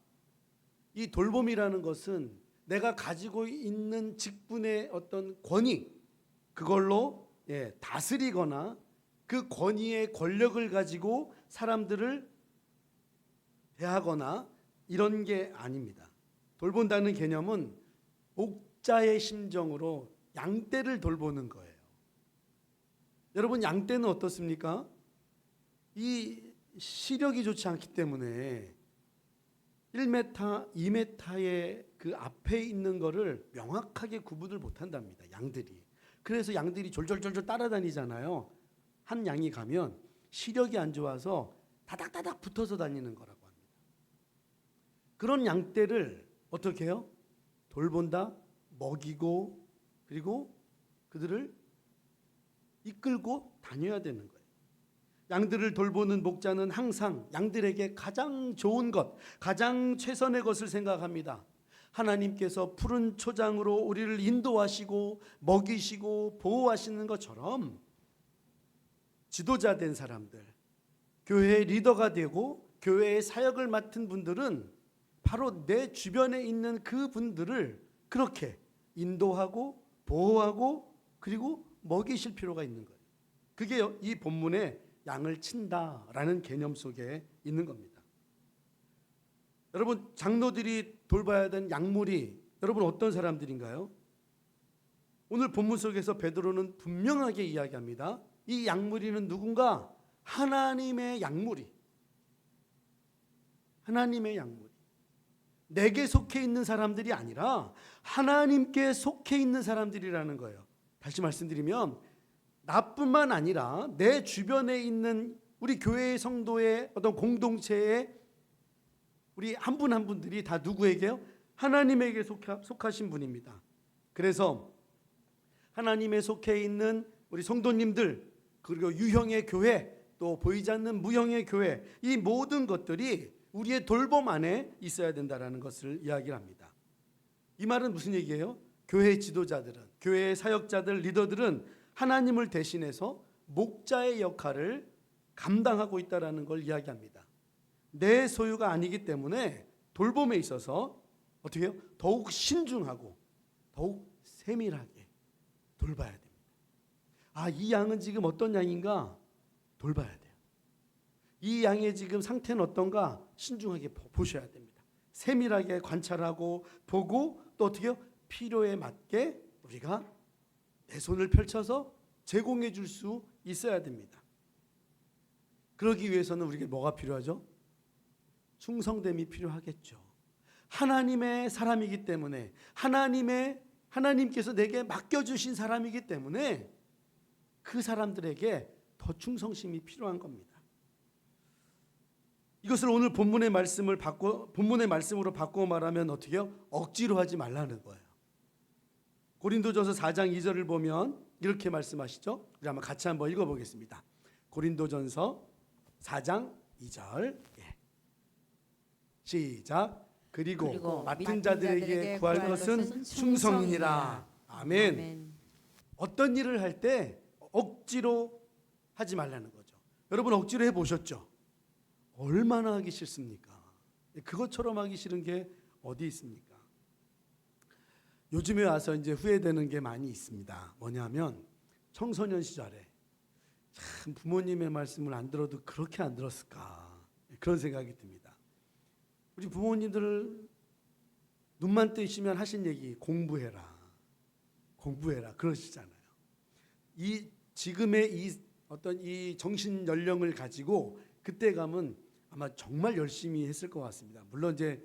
이 돌봄이라는 것은 내가 가지고 있는 직분의 어떤 권위, 그걸로 다스리거나 그 권위의 권력을 가지고 사람들을 대하거나 이런 게 아닙니다. 돌본다는 개념은 목자의 심정으로 양떼를 돌보는 거예요. 여러분, 양떼는 어떻습니까? 이 시력이 좋지 않기 때문에 1m, 2m의 그 앞에 있는 거를 명확하게 구분을 못 한답니다. 양들이. 그래서 양들이 졸졸졸졸 따라다니잖아요. 한 양이 가면 시력이 안 좋아서 다닥다닥 붙어서 다니는 거라고 합니다. 그런 양떼를 어떻게 해요? 돌본다, 먹이고 그리고 그들을 이끌고 다녀야 되는 거예요. 양들을 돌보는 목자는 항상 양들에게 가장 좋은 것, 가장 최선의 것을 생각합니다. 하나님께서 푸른 초장으로 우리를 인도하시고 먹이시고 보호하시는 것처럼 지도자 된 사람들, 교회의 리더가 되고 교회의 사역을 맡은 분들은 바로 내 주변에 있는 그 분들을 그렇게 인도하고 보호하고 그리고 먹이실 필요가 있는 거예요. 그게 이 본문에 양을 친다라는 개념 속에 있는 겁니다. 여러분, 장로들이 돌봐야 되는 양무리, 여러분 어떤 사람들인가요? 오늘 본문 속에서 베드로는 분명하게 이야기합니다. 이 양무리는 누군가? 하나님의 양무리. 하나님의 양무리. 내게 속해 있는 사람들이 아니라 하나님께 속해 있는 사람들이라는 거예요. 다시 말씀드리면 나뿐만 아니라 내 주변에 있는 우리 교회의 성도의 어떤 공동체의 우리 한 분 한 분들이 다 누구에게요? 하나님에게 속하신 분입니다. 그래서 하나님에 속해 있는 우리 성도님들, 그리고 유형의 교회, 또 보이지 않는 무형의 교회, 이 모든 것들이 우리의 돌봄 안에 있어야 된다는 것을 이야기를 합니다. 이 말은 무슨 얘기예요? 교회 지도자들은, 교회의 사역자들, 리더들은 하나님을 대신해서 목자의 역할을 감당하고 있다는 걸 이야기합니다. 내 소유가 아니기 때문에 돌봄에 있어서 어떻게 해요? 더욱 신중하고 더욱 세밀하게 돌봐야 됩니다. 아, 이 양은 지금 어떤 양인가? 돌봐야 돼요. 이 양의 지금 상태는 어떤가? 신중하게 보셔야 됩니다. 세밀하게 관찰하고 보고 또 어떻게 해요? 필요에 맞게 우리가 내 손을 펼쳐서 제공해 줄 수 있어야 됩니다. 그러기 위해서는 우리에게 뭐가 필요하죠? 충성됨이 필요하겠죠. 하나님의 사람이기 때문에 하나님께서 내게 맡겨주신 사람이기 때문에 그 사람들에게 더 충성심이 필요한 겁니다. 이것을 오늘 본문의 말씀으로 바꾸어 말하면 어떻게 해요? 억지로 하지 말라는 거예요. 고린도전서 4장 2절을 보면 이렇게 말씀하시죠. 우리 한번 같이 한번 읽어보겠습니다. 고린도전서 4장 2절 시작. 그리고 맡은 자들에게 구할 것은 충성이니라. 아멘. 어떤 일을 할 때 억지로 하지 말라는 거죠. 여러분 억지로 해보셨죠? 얼마나 하기 싫습니까? 그것처럼 하기 싫은 게 어디 있습니까? 요즘에 와서 이제 후회되는 게 많이 있습니다. 뭐냐면 청소년 시절에 참 부모님의 말씀을 안 들어도 그렇게 안 들었을까, 그런 생각이 듭니다. 우리 부모님들 눈만 뜨시면 하신 얘기 공부해라 그러시잖아요. 이 지금의 이 어떤 이 정신 연령을 가지고 그때 가면 아마 정말 열심히 했을 것 같습니다. 물론 이제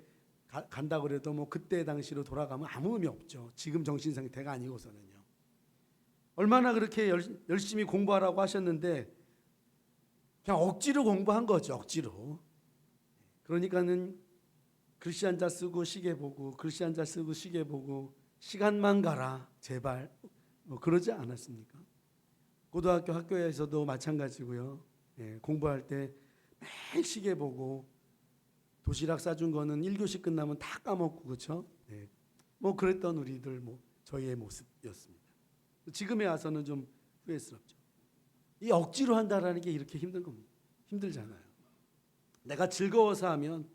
간다고 그래도 뭐 그때 당시로 돌아가면 아무 의미 없죠. 지금 정신 상태가 아니고서는요. 얼마나 그렇게 열심히 공부하라고 하셨는데 그냥 억지로 공부한 거죠. 억지로. 그러니까는 글씨 한자 쓰고 시계 보고 글씨 한자 쓰고 시계 보고 시간만 가라 제발 뭐 그러지 않았습니까? 고등학교 학교에서도 마찬가지고요. 공부할 때 매일 시계 보고 도시락 싸준 거는 1교시 끝나면 다 까먹고 그렇죠? 뭐 그랬던 우리들 뭐 저희의 모습이었습니다. 지금에 와서는 좀 후회스럽죠. 이 억지로 한다라는 게 이렇게 힘든 겁니다. 힘들잖아요. 내가 즐거워서 하면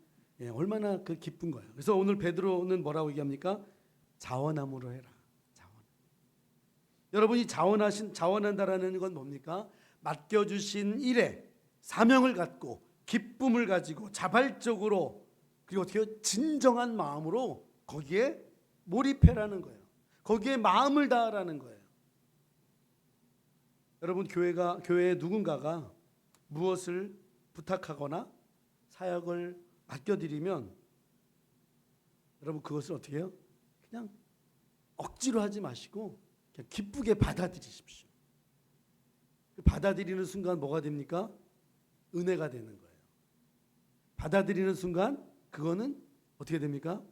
얼마나 그 기쁜 거예요. 그래서 오늘 베드로는 뭐라고 얘기합니까? 자원함으로 해라. 자원. 여러분이 자원한다라는 건 뭡니까? 맡겨주신 일에 사명을 갖고 기쁨을 가지고 자발적으로 그리고 어떻게 진정한 마음으로 거기에 몰입해라는 거예요. 거기에 마음을 다하라는 거예요. 여러분 교회에 누군가가 무엇을 부탁하거나 사역을 맡겨드리면 여러분 그것을 어떻게 해요? 그냥 억지로 하지 마시고 그냥 기쁘게 받아들이십시오. 받아들이는 순간 뭐가 됩니까? 은혜가 되는 거예요. 받아들이는 순간 그거는 어떻게 됩니까?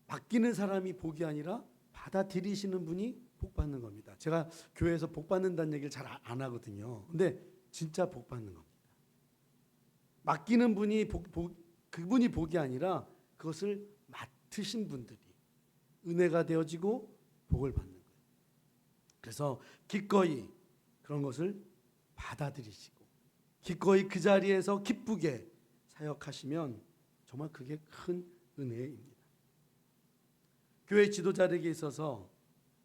맡기는 사람이 복이 아니라 받아들이시는 분이 복 받는 겁니다. 제가 교회에서 복 받는다는 얘기를 잘 안 하거든요. 근데 진짜 복 받는 겁니다. 맡기는 분이 그분이 복이 아니라 그것을 맡으신 분들이 은혜가 되어지고 복을 받는 거예요. 그래서 기꺼이 그런 것을 받아들이시고 기꺼이 그 자리에서 기쁘게 사역하시면 정말 그게 큰 은혜입니다. 교회 지도자에게 있어서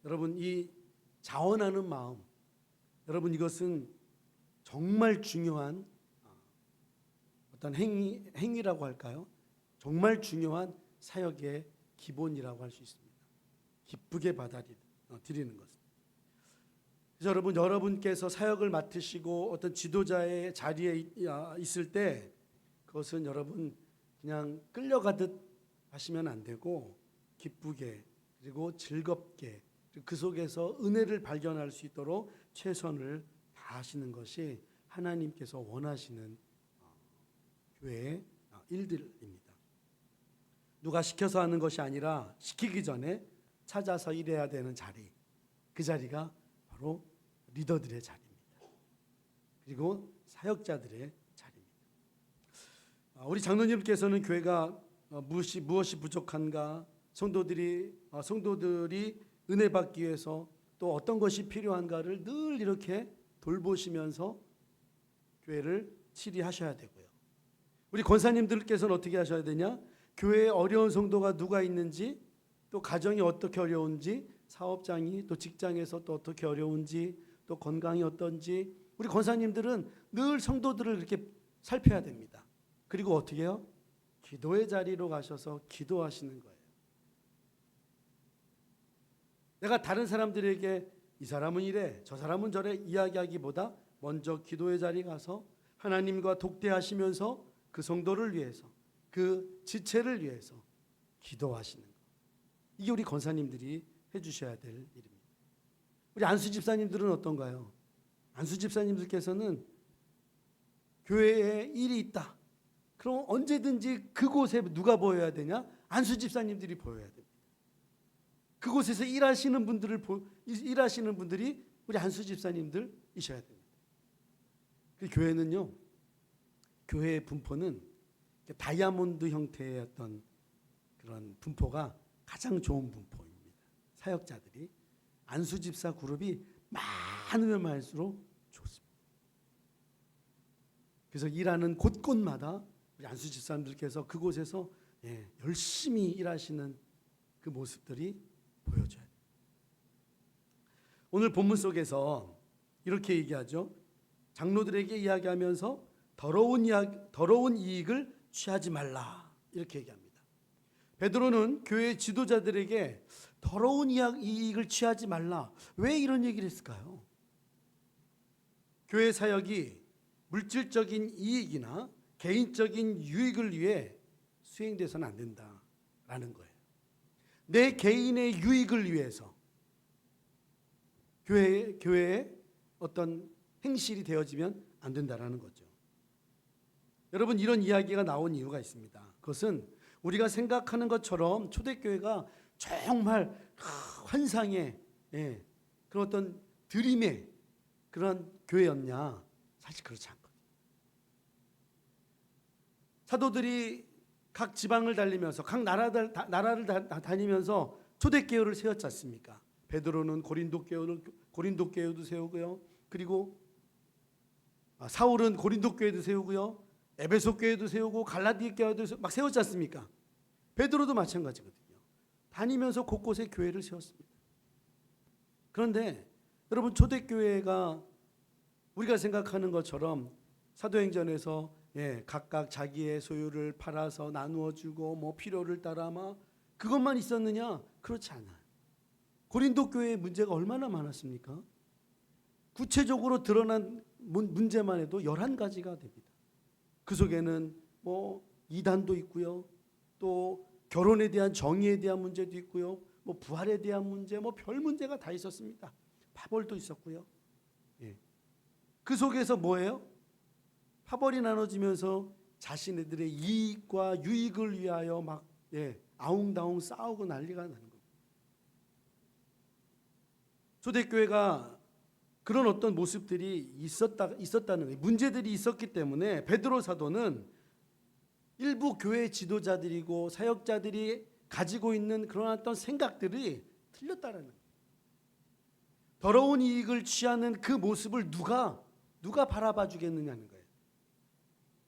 여러분 이 자원하는 마음, 여러분 이것은 정말 중요한 어떤 행위라고 할까요? 정말 중요한 사역의 기본이라고 할 수 있습니다. 기쁘게 받아들이는 것은. 그래서 여러분께서 사역을 맡으시고 어떤 지도자의 자리에 있을 때 그것은 여러분 그냥 끌려가듯 하시면 안 되고 기쁘게 그리고 즐겁게 그 속에서 은혜를 발견할 수 있도록 최선을 다하시는 것이 하나님께서 원하시는 교회의 일들입니다. 누가 시켜서 하는 것이 아니라 시키기 전에 찾아서 일해야 되는 자리, 그 자리가 바로 리더들의 자리입니다. 그리고 사역자들의 자리입니다. 우리 장로님께서는 교회가 무엇이 부족한가, 성도들이 은혜 받기 위해서 또 어떤 것이 필요한가를 늘 이렇게 돌보시면서 교회를 치리하셔야 되고요. 우리 권사님들께서는 어떻게 하셔야 되냐? 교회에 어려운 성도가 누가 있는지, 또 가정이 어떻게 어려운지, 사업장이 또 직장에서 또 어떻게 어려운지, 또 건강이 어떤지 우리 권사님들은 늘 성도들을 이렇게 살펴야 됩니다. 그리고 어떻게 해요? 기도의 자리로 가셔서 기도하시는 거예요. 내가 다른 사람들에게 이 사람은 이래 저 사람은 저래 이야기하기보다 먼저 기도의 자리에 가서 하나님과 독대하시면서 그 성도를 위해서 그 지체를 위해서 기도하시는 것. 이게 우리 권사님들이 해주셔야 될 일입니다. 우리 안수 집사님들은 어떤가요? 안수 집사님들께서는 교회에 일이 있다. 그럼 언제든지 그곳에 누가 보여야 되냐? 안수 집사님들이 보여야 됩니다. 그곳에서 일하시는 분들이 우리 안수 집사님들이셔야 됩니다. 그 교회는요, 교회의 분포는 다이아몬드 형태의 어떤 그런 분포가 가장 좋은 분포입니다. 사역자들이 안수 집사 그룹이 많으면 많을수록 좋습니다. 그래서 일하는 곳곳마다 우리 안수 집사님들께서 그곳에서 열심히 일하시는 그 모습들이 보여줘야 돼요. 오늘 본문 속에서 이렇게 얘기하죠. 장로들에게 이야기하면서 더러운 이익을 취하지 말라 이렇게 얘기합니다. 베드로는 교회 지도자들에게 더러운 이익을 취하지 말라. 왜 이런 얘기를 했을까요? 교회 사역이 물질적인 이익이나 개인적인 유익을 위해 수행돼서는 안 된다라는 거예요. 내 개인의 유익을 위해서 교회의 어떤 행실이 되어지면 안 된다라는 거죠. 여러분, 이런 이야기가 나온 이유가 있습니다. 그것은 우리가 생각하는 것처럼 초대교회가 정말 환상의 그런 어떤 드림의 그런 교회였냐? 사실 그렇지 않거든요. 사도들이 각 지방을 달리면서 각 나라를 다니면서 초대교회를 세웠지 않습니까? 베드로는 고린도 교회도 세우고요. 그리고 사울은 고린도 교회도 세우고요. 에베소 교회도 세우고 갈라디 교회도 막 세웠지 않습니까? 베드로도 마찬가지거든요. 다니면서 곳곳에 교회를 세웠습니다. 그런데 여러분, 초대교회가 우리가 생각하는 것처럼 사도행전에서 각각 자기의 소유를 팔아서 나누어 주고 뭐 필요를 따라 막 그것만 있었느냐? 그렇지 않아요. 고린도 교회의 문제가 얼마나 많았습니까? 구체적으로 드러난 문제만 해도 11가지가 됩니다. 그 속에는 뭐 이단도 있고요. 또 결혼에 대한 정의에 대한 문제도 있고요. 뭐 부활에 대한 문제, 뭐 별 문제가 다 있었습니다. 파벌도 있었고요. 그 속에서 뭐예요? 파벌이 나눠지면서 자신들의 이익과 유익을 위하여 막 아웅다웅 싸우고 난리가 나는 겁니다. 초대교회가 그런 어떤 모습들이 있었다는 거예요. 문제들이 있었기 때문에 베드로 사도는 일부 교회 지도자들이고 사역자들이 가지고 있는 그런 어떤 생각들이 틀렸다는 거예요. 더러운 이익을 취하는 그 모습을 누가 바라봐 주겠느냐는 거예요.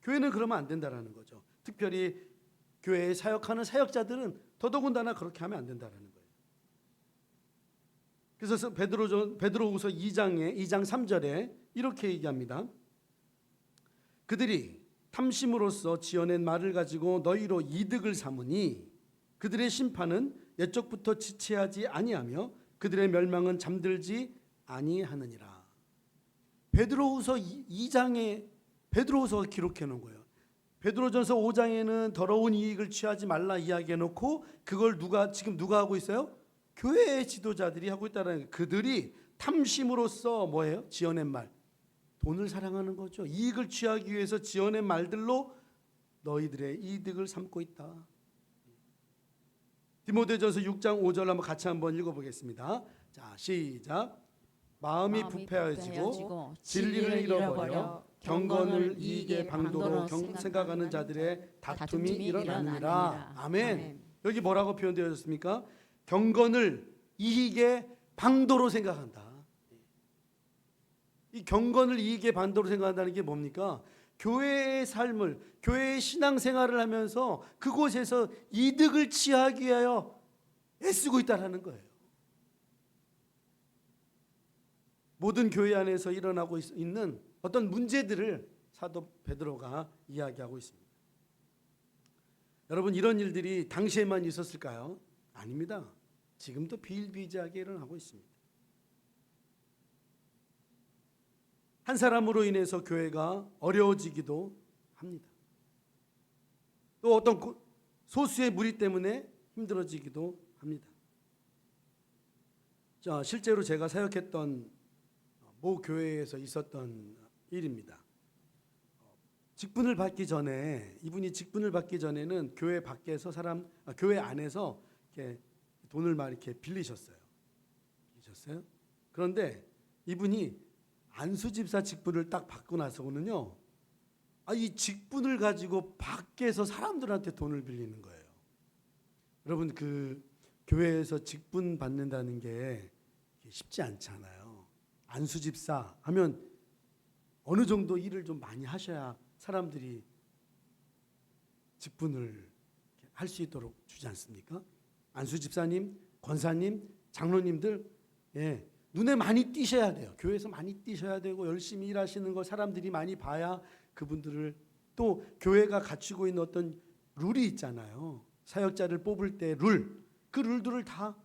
교회는 그러면 안 된다라는 거죠. 특별히 교회에 사역하는 사역자들은 더더군다나 그렇게 하면 안 된다라는 거예요. 그래서 베드로후서 2장 3절에 이렇게 얘기합니다. 그들이 탐심으로써 지어낸 말을 가지고 너희로 이득을 삼으니 그들의 심판은 옛적부터 지체하지 아니하며 그들의 멸망은 잠들지 아니하느니라. 베드로후서 2장에 베드로후서가 기록해 놓은 거예요. 베드로전서 5장에는 더러운 이익을 취하지 말라 이야기해 놓고 그걸 누가 하고 있어요? 교회의 지도자들이 하고 있다는 거예요. 그들이 탐심으로써 뭐예요? 지어낸 말. 돈을 사랑하는 거죠. 이익을 취하기 위해서 지어낸 말들로 너희들의 이득을 삼고 있다. 디모데전서 6장 5절 한번 같이 한번 읽어보겠습니다. 자, 시작. 마음이 부패하여지고 진리를 잃어버려 경건을 이익의 방도로 생각하는 자들의 다툼이 일어나느니라. 아멘. 여기 뭐라고 표현되어졌습니까? 경건을 이익의 방도로 생각한다. 이 경건을 이익의 방도로 생각한다는 게 뭡니까? 교회의 삶을, 교회의 신앙생활을 하면서 그곳에서 이득을 취하기 위하여 애쓰고 있다는 거예요. 모든 교회 안에서 일어나고 있는 어떤 문제들을 사도 베드로가 이야기하고 있습니다. 여러분, 이런 일들이 당시에만 있었을까요? 아닙니다. 지금도 비일비재하게 일어나고 있습니다. 한 사람으로 인해서 교회가 어려워지기도 합니다. 또 어떤 소수의 무리 때문에 힘들어지기도 합니다. 자, 실제로 제가 사역했던 모 교회에서 있었던 일입니다. 이분이 직분을 받기 전에는 교회 밖에서 교회 안에서 이렇게 돈을 막 이렇게 빌리셨어요. 그런데 이분이 안수집사 직분을 딱 받고 나서는요, 이 직분을 가지고 밖에서 사람들한테 돈을 빌리는 거예요. 여러분, 그 교회에서 직분 받는다는 게 쉽지 않잖아요. 안수집사 하면 어느 정도 일을 좀 많이 하셔야 사람들이 직분을 할 수 있도록 주지 않습니까? 안수집사님, 권사님, 장로님들, 눈에 많이 띄셔야 돼요. 교회에서 많이 띄셔야 되고 열심히 일하시는 걸 사람들이 많이 봐야 그분들을, 또 교회가 갖추고 있는 어떤 룰이 있잖아요. 사역자를 뽑을 때 그 룰들을 다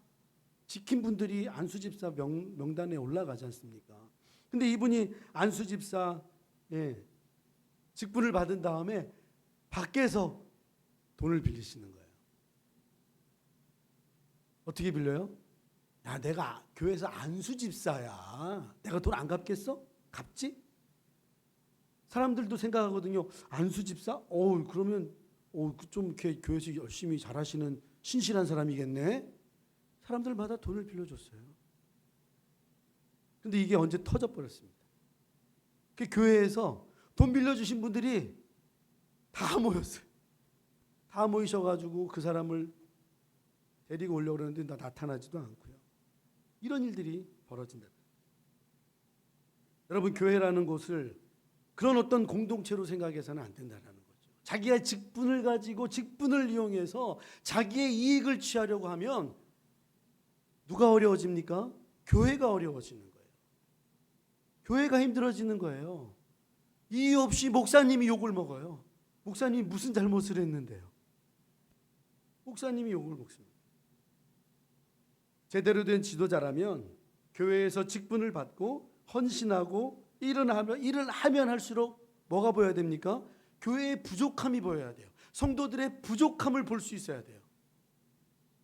지킨 분들이 안수집사 명단에 올라가지 않습니까? 근데 이분이 안수집사 직분을 받은 다음에 밖에서 돈을 빌리시는 거예요. 어떻게 빌려요? 야, 내가 교회에서 안수 집사야. 내가 돈 안 갚겠어? 갚지? 사람들도 생각하거든요. 안수 집사? 그러면 좀 이렇게 교회에서 열심히 잘하시는 신실한 사람이겠네. 사람들마다 돈을 빌려줬어요. 근데 이게 언제 터져버렸습니다. 그 교회에서 돈 빌려주신 분들이 다 모였어요. 다 모이셔가지고 그 사람을 데리고 오려고 그러는데 나타나지도 않고요. 이런 일들이 벌어진다. 여러분, 교회라는 곳을 그런 어떤 공동체로 생각해서는 안 된다는 거죠. 자기의 직분을 가지고 직분을 이용해서 자기의 이익을 취하려고 하면 누가 어려워집니까? 교회가 어려워지는 거예요. 교회가 힘들어지는 거예요. 이유 없이 목사님이 욕을 먹어요. 목사님이 무슨 잘못을 했는데요? 목사님이 욕을 먹습니다. 제대로 된 지도자라면 교회에서 직분을 받고 헌신하고 일을 하면 할수록 뭐가 보여야 됩니까? 교회의 부족함이 보여야 돼요. 성도들의 부족함을 볼 수 있어야 돼요.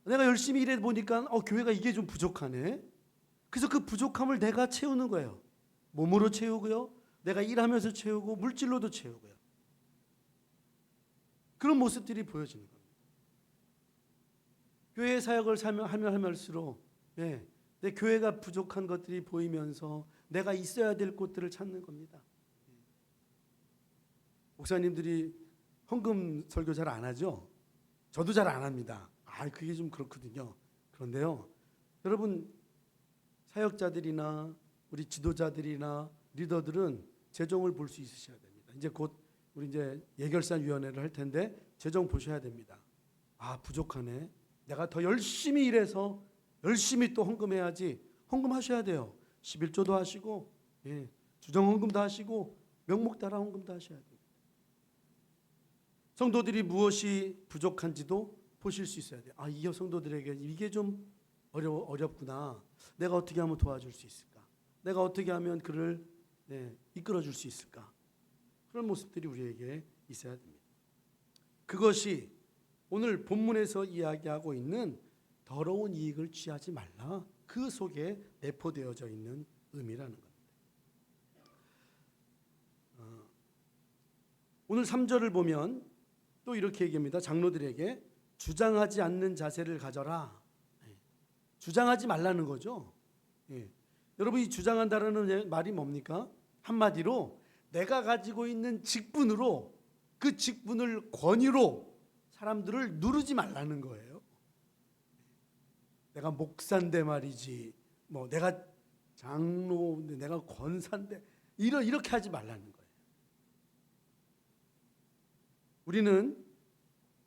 내가 열심히 일해 보니까 교회가 이게 좀 부족하네. 그래서 그 부족함을 내가 채우는 거예요. 몸으로 채우고요. 내가 일하면서 채우고 물질로도 채우고요. 그런 모습들이 보여지는 겁니다. 교회 사역을 하면 할수록 내 교회가 부족한 것들이 보이면서 내가 있어야 될 곳들을 찾는 겁니다. 목사님들이 헌금 설교 잘 안 하죠? 저도 잘 안 합니다. 그게 좀 그렇거든요. 그런데요, 여러분, 사역자들이나 우리 지도자들이나 리더들은 재정을 볼 수 있으셔야 됩니다. 이제 곧 우리 이제 예결산위원회를 할 텐데 재정 보셔야 됩니다. 부족하네. 내가 더 열심히 일해서 열심히 또 헌금해야지. 헌금하셔야 돼요. 11조도 하시고, 주정 헌금도 하시고, 명목 따라 헌금도 하셔야 됩니다. 성도들이 무엇이 부족한지도 보실 수 있어야 돼요. 이 성도들에게 이게 좀 어렵구나. 내가 어떻게 하면 도와줄 수 있을까? 내가 어떻게 하면 그를 이끌어 줄 수 있을까? 그런 모습들이 우리에게 있어야 됩니다. 그것이 오늘 본문에서 이야기하고 있는 더러운 이익을 취하지 말라. 그 속에 내포되어져 있는 의미라는 겁니다. 오늘 3절을 보면 또 이렇게 얘기합니다. 장로들에게 주장하지 않는 자세를 가져라. 주장하지 말라는 거죠. 여러분, 이 주장한다는 말이 뭡니까? 한마디로 내가 가지고 있는 직분으로, 그 직분을 권위로 사람들을 누르지 말라는 거예요. 내가 목사인데 말이지, 내가 장로인데, 내가 권사인데, 이렇게 하지 말라는 거예요. 우리는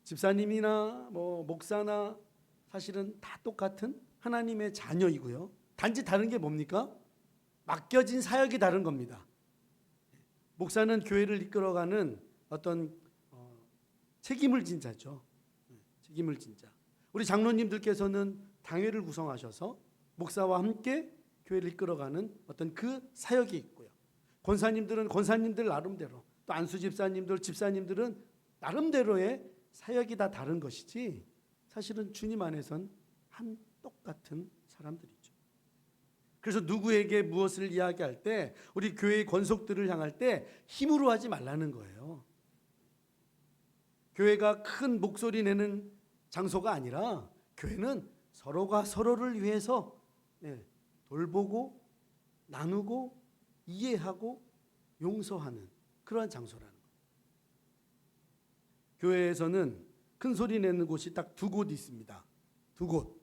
집사님이나 목사나 사실은 다 똑같은 하나님의 자녀이고요. 단지 다른 게 뭡니까? 맡겨진 사역이 다른 겁니다. 목사는 교회를 이끌어가는 어떤 책임을 진 자죠. 책임을 진 자. 우리 장로님들께서는 당회를 구성하셔서 목사와 함께 교회를 이끌어가는 어떤 그 사역이 있고요. 권사님들은 권사님들 나름대로, 또 안수 집사님들은 나름대로의 사역이 다 다른 것이지, 사실은 주님 안에선 한 똑같은 사람들이죠. 그래서 누구에게 무엇을 이야기할 때, 우리 교회의 권속들을 향할 때 힘으로 하지 말라는 거예요. 교회가 큰 목소리 내는 장소가 아니라 교회는 서로가 서로를 위해서 돌보고 나누고 이해하고 용서하는 그러한 장소라는 거예요. 교회에서는 큰 소리 내는 곳이 딱 두 곳 있습니다. 두 곳.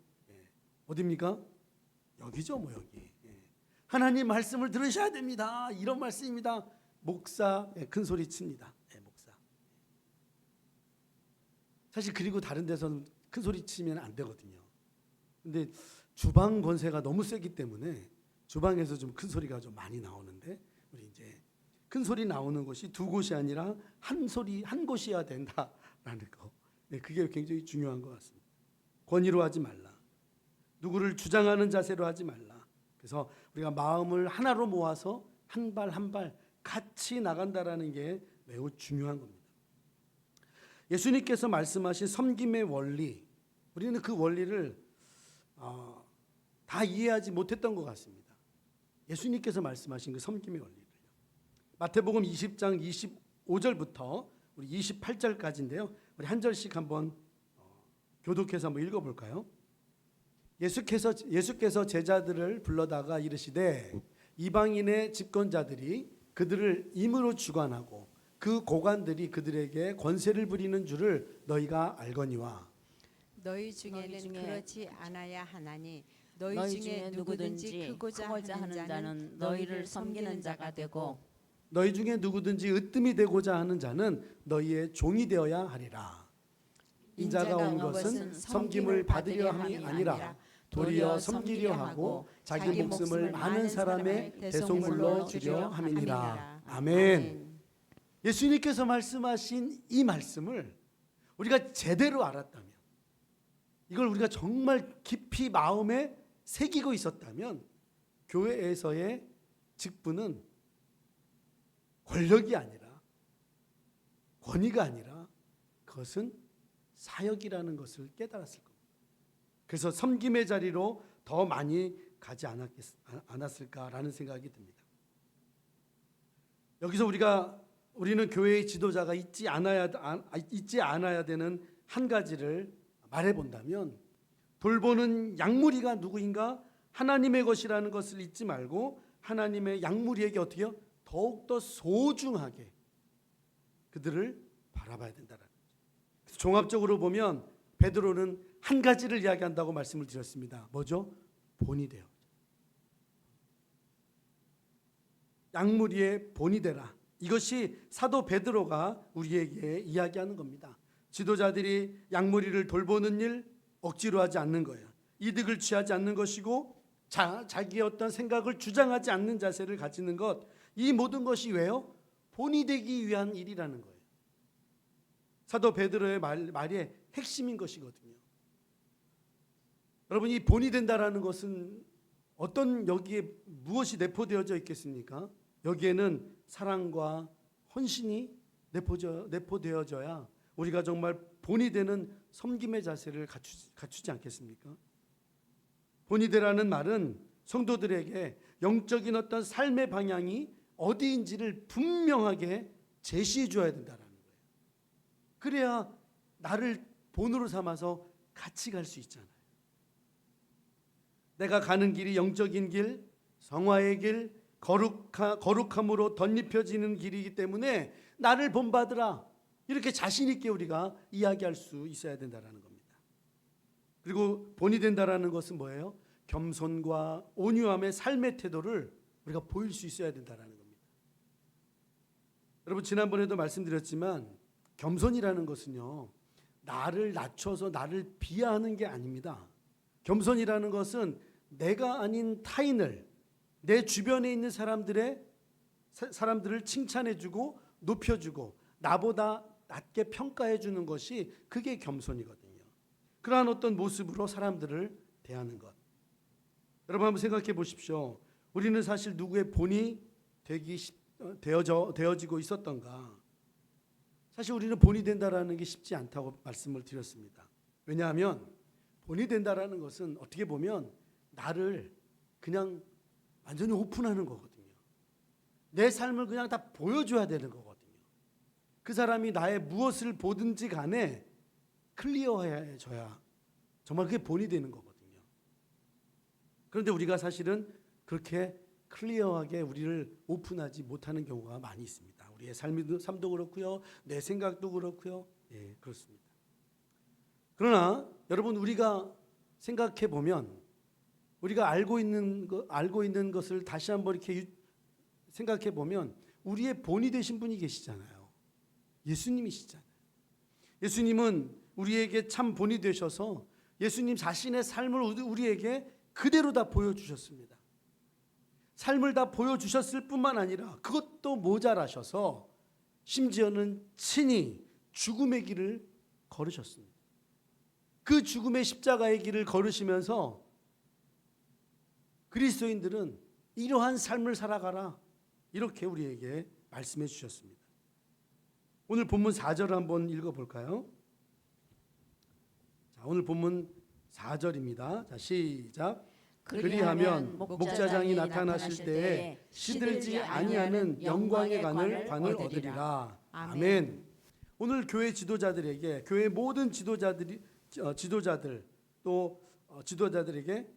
어디입니까? 여기죠, 여기. 하나님 말씀을 들으셔야 됩니다. 이런 말씀입니다. 목사 큰 소리 칩니다. 목사. 사실 그리고 다른 데서는 큰 소리 치면 안 되거든요. 근데 주방 권세가 너무 세기 때문에 주방에서 좀 큰 소리가 좀 많이 나오는데, 우리 이제 큰 소리 나오는 곳이 두 곳이 아니라 한 곳이어야 된다라는 거. 그게 굉장히 중요한 것 같습니다. 권위로 하지 말라. 누구를 주장하는 자세로 하지 말라. 그래서 우리가 마음을 하나로 모아서 한 발 한 발 같이 나간다라는 게 매우 중요한 겁니다. 예수님께서 말씀하신 섬김의 원리, 우리는 그 원리를 다 이해하지 못했던 것 같습니다. 예수님께서 말씀하신 그 섬김의 원리를 마태복음 20장 25절부터 우리 28절까지인데요. 우리 한 절씩 한번 교독해서 한번 읽어볼까요? 예수께서 제자들을 불러다가 이르시되 이방인의 집권자들이 그들을 임으로 주관하고 그 고관들이 그들에게 권세를 부리는 줄을 너희가 알거니와 너희 중에는 너희 중에 그렇지 않아야 하나니 너희 중에 누구든지 크고자 하는 자는 너희를 섬기는 자가 되고 너희 중에 누구든지 으뜸이 되고자 하는 자는 너희의 종이 되어야 하리라. 인자가 온 것은 섬김을 받으려 함이 아니라 도리어 섬기려 하고 자기 목숨을 많은 사람의 대속물로 주려 함이니라. 아멘. 예수님께서 말씀하신 이 말씀을 우리가 제대로 알았다면, 이걸 우리가 정말 깊이 마음에 새기고 있었다면 교회에서의 직분은 권력이 아니라 권위가 아니라 그것은 사역이라는 것을 깨달았을 겁니다. 그래서 섬김의 자리로 더 많이 가지 않았을까라는 생각이 듭니다. 여기서 우리는 교회의 지도자가 있지 않아야 되는 한 가지를 말해본다면, 돌보는 양무리가 누구인가? 하나님의 것이라는 것을 잊지 말고 하나님의 양무리에게 어떻게 해요? 더욱더 소중하게 그들을 바라봐야 된다는 거죠. 종합적으로 보면 베드로는 한 가지를 이야기한다고 말씀을 드렸습니다. 뭐죠? 본이 되어. 양무리의 본이 되라. 이것이 사도 베드로가 우리에게 이야기하는 겁니다. 지도자들이 양무리를 돌보는 일 억지로 하지 않는 거예요. 이득을 취하지 않는 것이고 자기의 어떤 생각을 주장하지 않는 자세를 가지는 것, 이 모든 것이 왜요? 본이 되기 위한 일이라는 거예요. 사도 베드로의 말의 핵심인 것이거든요. 여러분, 이 본이 된다라는 것은 여기에 무엇이 내포되어져 있겠습니까? 여기에는 사랑과 헌신이 내포되어져야 우리가 정말 본이 되는 섬김의 자세를 갖추지 않겠습니까? 본이 되라는 말은 성도들에게 영적인 어떤 삶의 방향이 어디인지를 분명하게 제시해 줘야 된다는 거예요. 그래야 나를 본으로 삼아서 같이 갈 수 있잖아요. 내가 가는 길이 영적인 길, 성화의 길, 거룩함으로 덧입혀지는 길이기 때문에 나를 본받으라, 이렇게 자신 있게 우리가 이야기할 수 있어야 된다는 겁니다. 그리고 본이 된다라는 것은 뭐예요? 겸손과 온유함의 삶의 태도를 우리가 보일 수 있어야 된다는 겁니다. 여러분, 지난번에도 말씀드렸지만 겸손이라는 것은요, 나를 낮춰서 나를 비하하는 게 아닙니다. 겸손이라는 것은 내가 아닌 타인을, 내 주변에 있는 사람들을 칭찬해주고 높여주고 나보다 낮게 평가해 주는 것이, 그게 겸손이거든요. 그러한 어떤 모습으로 사람들을 대하는 것. 여러분, 한번 생각해 보십시오. 우리는 사실 누구의 본이 되어지고 있었던가? 사실 우리는 본이 된다라는 게 쉽지 않다고 말씀을 드렸습니다. 왜냐하면 본이 된다라는 것은 어떻게 보면 나를 그냥 완전히 오픈하는 거거든요. 내 삶을 그냥 다 보여줘야 되는 거거든요. 그 사람이 나의 무엇을 보든지 간에 클리어해져야 정말 그게 본이 되는 거거든요. 그런데 우리가 사실은 그렇게 클리어하게 우리를 오픈하지 못하는 경우가 많이 있습니다. 우리의 삶도 그렇고요, 내 생각도 그렇고요. 예, 그렇습니다. 그러나 여러분, 우리가 생각해 보면, 우리가 알고 있는 것을 다시 한번 이렇게 생각해 보면, 우리의 본이 되신 분이 계시잖아요. 예수님이시잖아요. 예수님은 우리에게 참 본이 되셔서 예수님 자신의 삶을 우리에게 그대로 다 보여주셨습니다. 삶을 다 보여주셨을 뿐만 아니라 그것도 모자라셔서 심지어는 친히 죽음의 길을 걸으셨습니다. 그 죽음의 십자가의 길을 걸으시면서 그리스도인들은 이러한 삶을 살아가라, 이렇게 우리에게 말씀해 주셨습니다. 오늘 본문 4절 한번 읽어볼까요? 자, 오늘 본문 4절입니다. 자, 시작. 그리하면 목자장이 나타나실 때에 시들지 아니하는 영광의 관을 얻으리라. 아멘. 오늘 교회 지도자들에게, 교회 모든 지도자들 또 지도자들에게,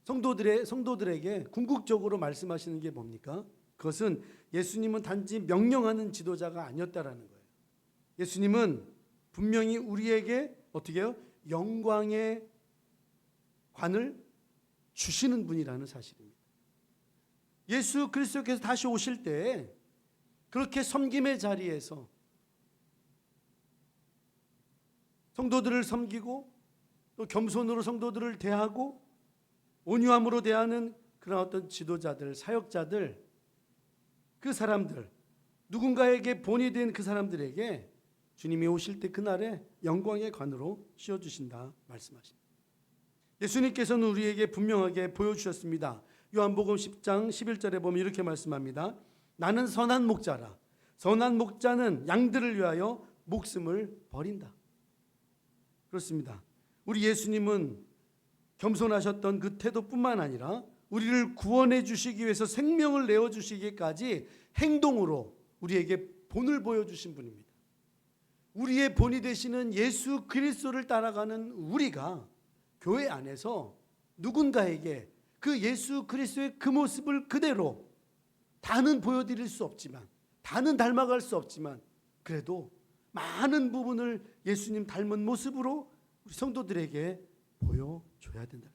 성도들에게 궁극적으로 말씀하시는 게 뭡니까? 그것은 예수님은 단지 명령하는 지도자가 아니었다라는 거예요. 예수님은 분명히 우리에게 어떻게 해요? 영광의 관을 주시는 분이라는 사실입니다. 예수 그리스도께서 다시 오실 때 그렇게 섬김의 자리에서 성도들을 섬기고 또 겸손으로 성도들을 대하고 온유함으로 대하는 그런 어떤 지도자들, 사역자들, 그 사람들, 누군가에게 본이 된 그 사람들에게 주님이 오실 때 그날에 영광의 관으로 씌워주신다 말씀하십니다. 예수님께서는 우리에게 분명하게 보여주셨습니다. 요한복음 10장 11절에 보면 이렇게 말씀합니다. 나는 선한 목자라. 선한 목자는 양들을 위하여 목숨을 버린다. 그렇습니다. 우리 예수님은 겸손하셨던 그 태도뿐만 아니라 우리를 구원해 주시기 위해서 생명을 내어주시기까지 행동으로 우리에게 본을 보여주신 분입니다. 우리의 본이 되시는 예수 그리스도를 따라가는 우리가 교회 안에서 누군가에게 그 예수 그리스도의 그 모습을 그대로 다는 보여드릴 수 없지만, 다는 닮아갈 수 없지만, 그래도 많은 부분을 예수님 닮은 모습으로 우리 성도들에게 보여줘야 된다.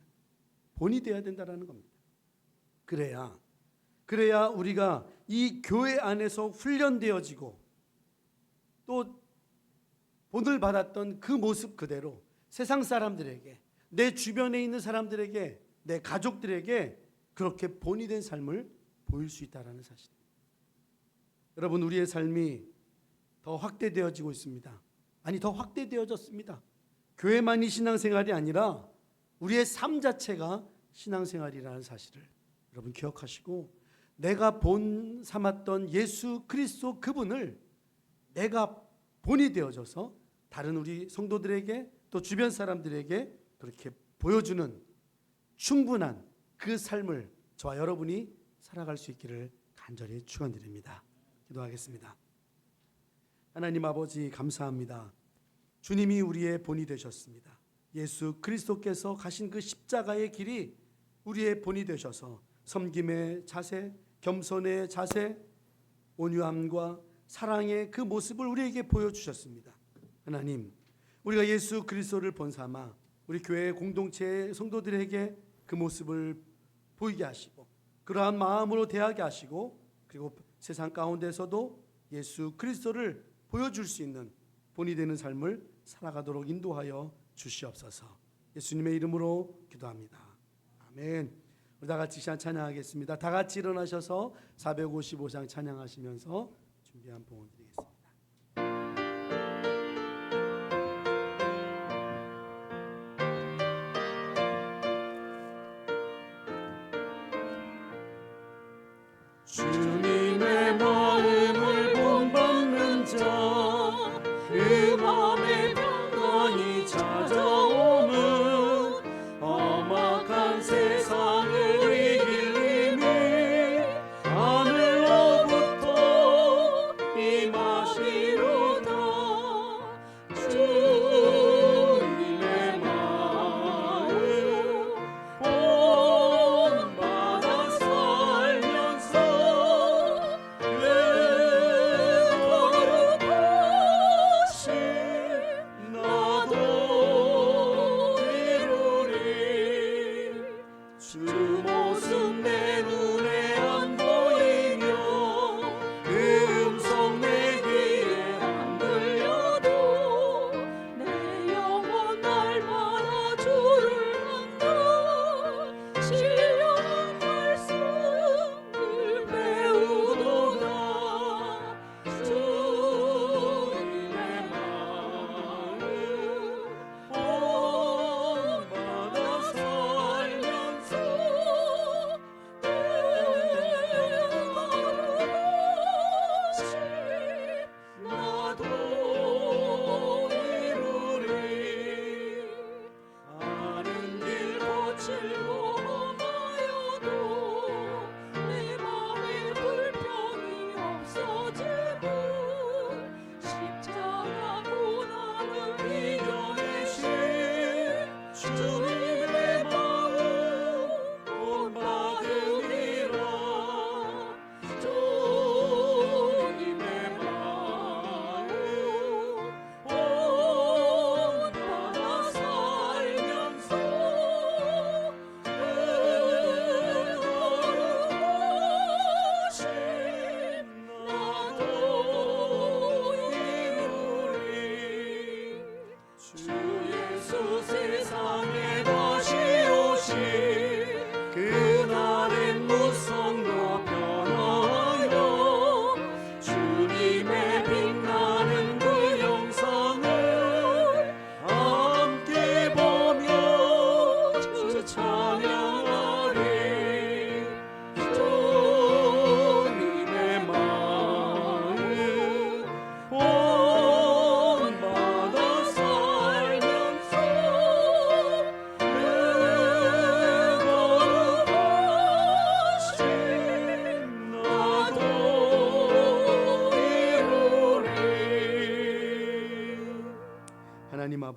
본이 되어야 된다는 겁니다. 그래야 우리가 이 교회 안에서 훈련되어지고 또 본을 받았던 그 모습 그대로 세상 사람들에게, 내 주변에 있는 사람들에게, 내 가족들에게 그렇게 본이 된 삶을 보일 수 있다는 사실입니다. 여러분, 우리의 삶이 더 확대되어지고 있습니다. 아니, 더 확대되어졌습니다. 교회만이 신앙생활이 아니라 우리의 삶 자체가 신앙생활이라는 사실을 여러분 기억하시고, 내가 본 삼았던 예수 그리스도 그분을 내가 본이 되어져서 다른 우리 성도들에게 또 주변 사람들에게 그렇게 보여주는 충분한 그 삶을 저와 여러분이 살아갈 수 있기를 간절히 축원드립니다. 기도하겠습니다. 하나님 아버지, 감사합니다. 주님이 우리의 본이 되셨습니다. 예수 그리스도께서 가신 그 십자가의 길이 우리의 본이 되셔서 섬김의 자세, 겸손의 자세, 온유함과 사랑의 그 모습을 우리에게 보여주셨습니다. 하나님, 우리가 예수 그리스도를 본삼아 우리 교회 공동체의 성도들에게 그 모습을 보이게 하시고 그러한 마음으로 대하게 하시고, 그리고 세상 가운데서도 예수 그리스도를 보여줄 수 있는 본이 되는 삶을 살아가도록 인도하여 주시옵소서. 예수님의 이름으로 기도합니다. 아멘. 우리 다 같이 시간 찬양하겠습니다. 다 같이 일어나셔서 455장 찬양하시면서 준비한 봉헌 드리겠습니다. 주님의 마음을 본받는 자, 그 마음에 평안이 찾아오는 험악한 세상을 이길 힘이 하늘로부터 임하시로다. 주님의 마음 본받아 살면서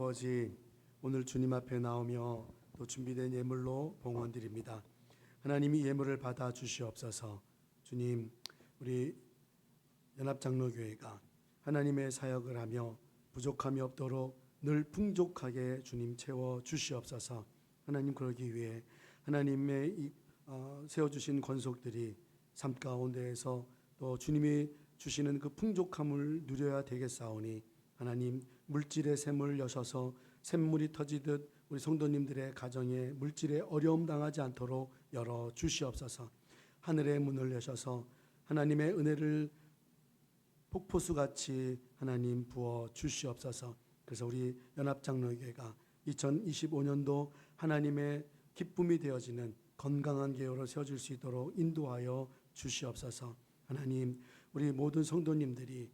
아버지, 오늘 주님 앞에 나오며 또 준비된 예물로 봉헌드립니다. 하나님이 예물을 받아 주시옵소서. 주님, 우리 연합장로교회가 하나님의 사역을 하며 부족함이 없도록 늘 풍족하게 주님 채워 주시옵소서. 하나님, 그러기 위해 하나님의 세워주신 권속들이 삶 가운데에서 또 주님이 주시는 그 풍족함을 누려야 되겠사오니 하나님, 물질의 샘을 여셔서 샘물이 터지듯 우리 성도님들의 가정에 물질에 어려움 당하지 않도록 열어 주시옵소서. 하늘의 문을 여셔서 하나님의 은혜를 폭포수같이 하나님 부어 주시옵소서. 그래서 우리 연합장로교회가 2025년도 하나님의 기쁨이 되어지는 건강한 교회로 세워질 수 있도록 인도하여 주시옵소서. 하나님, 우리 모든 성도님들이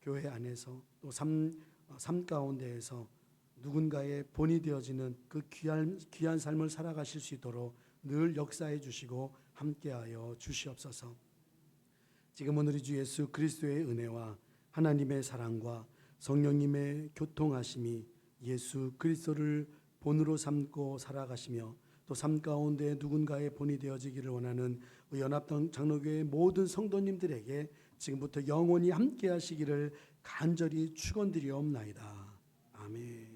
교회 안에서 또 삶 가운데에서 누군가의 본이 되어지는 그 귀한 삶을 살아가실 수 있도록 늘 역사해 주시고 함께하여 주시옵소서. 지금은 우리 주 예수 그리스도의 은혜와 하나님의 사랑과 성령님의 교통하심이 예수 그리스도를 본으로 삼고 살아가시며 또 삶 가운데 누군가의 본이 되어지기를 원하는 연합장로교회 모든 성도님들에게 지금부터 영원히 함께하시기를 간절히 축원드리옵나이다. 아멘.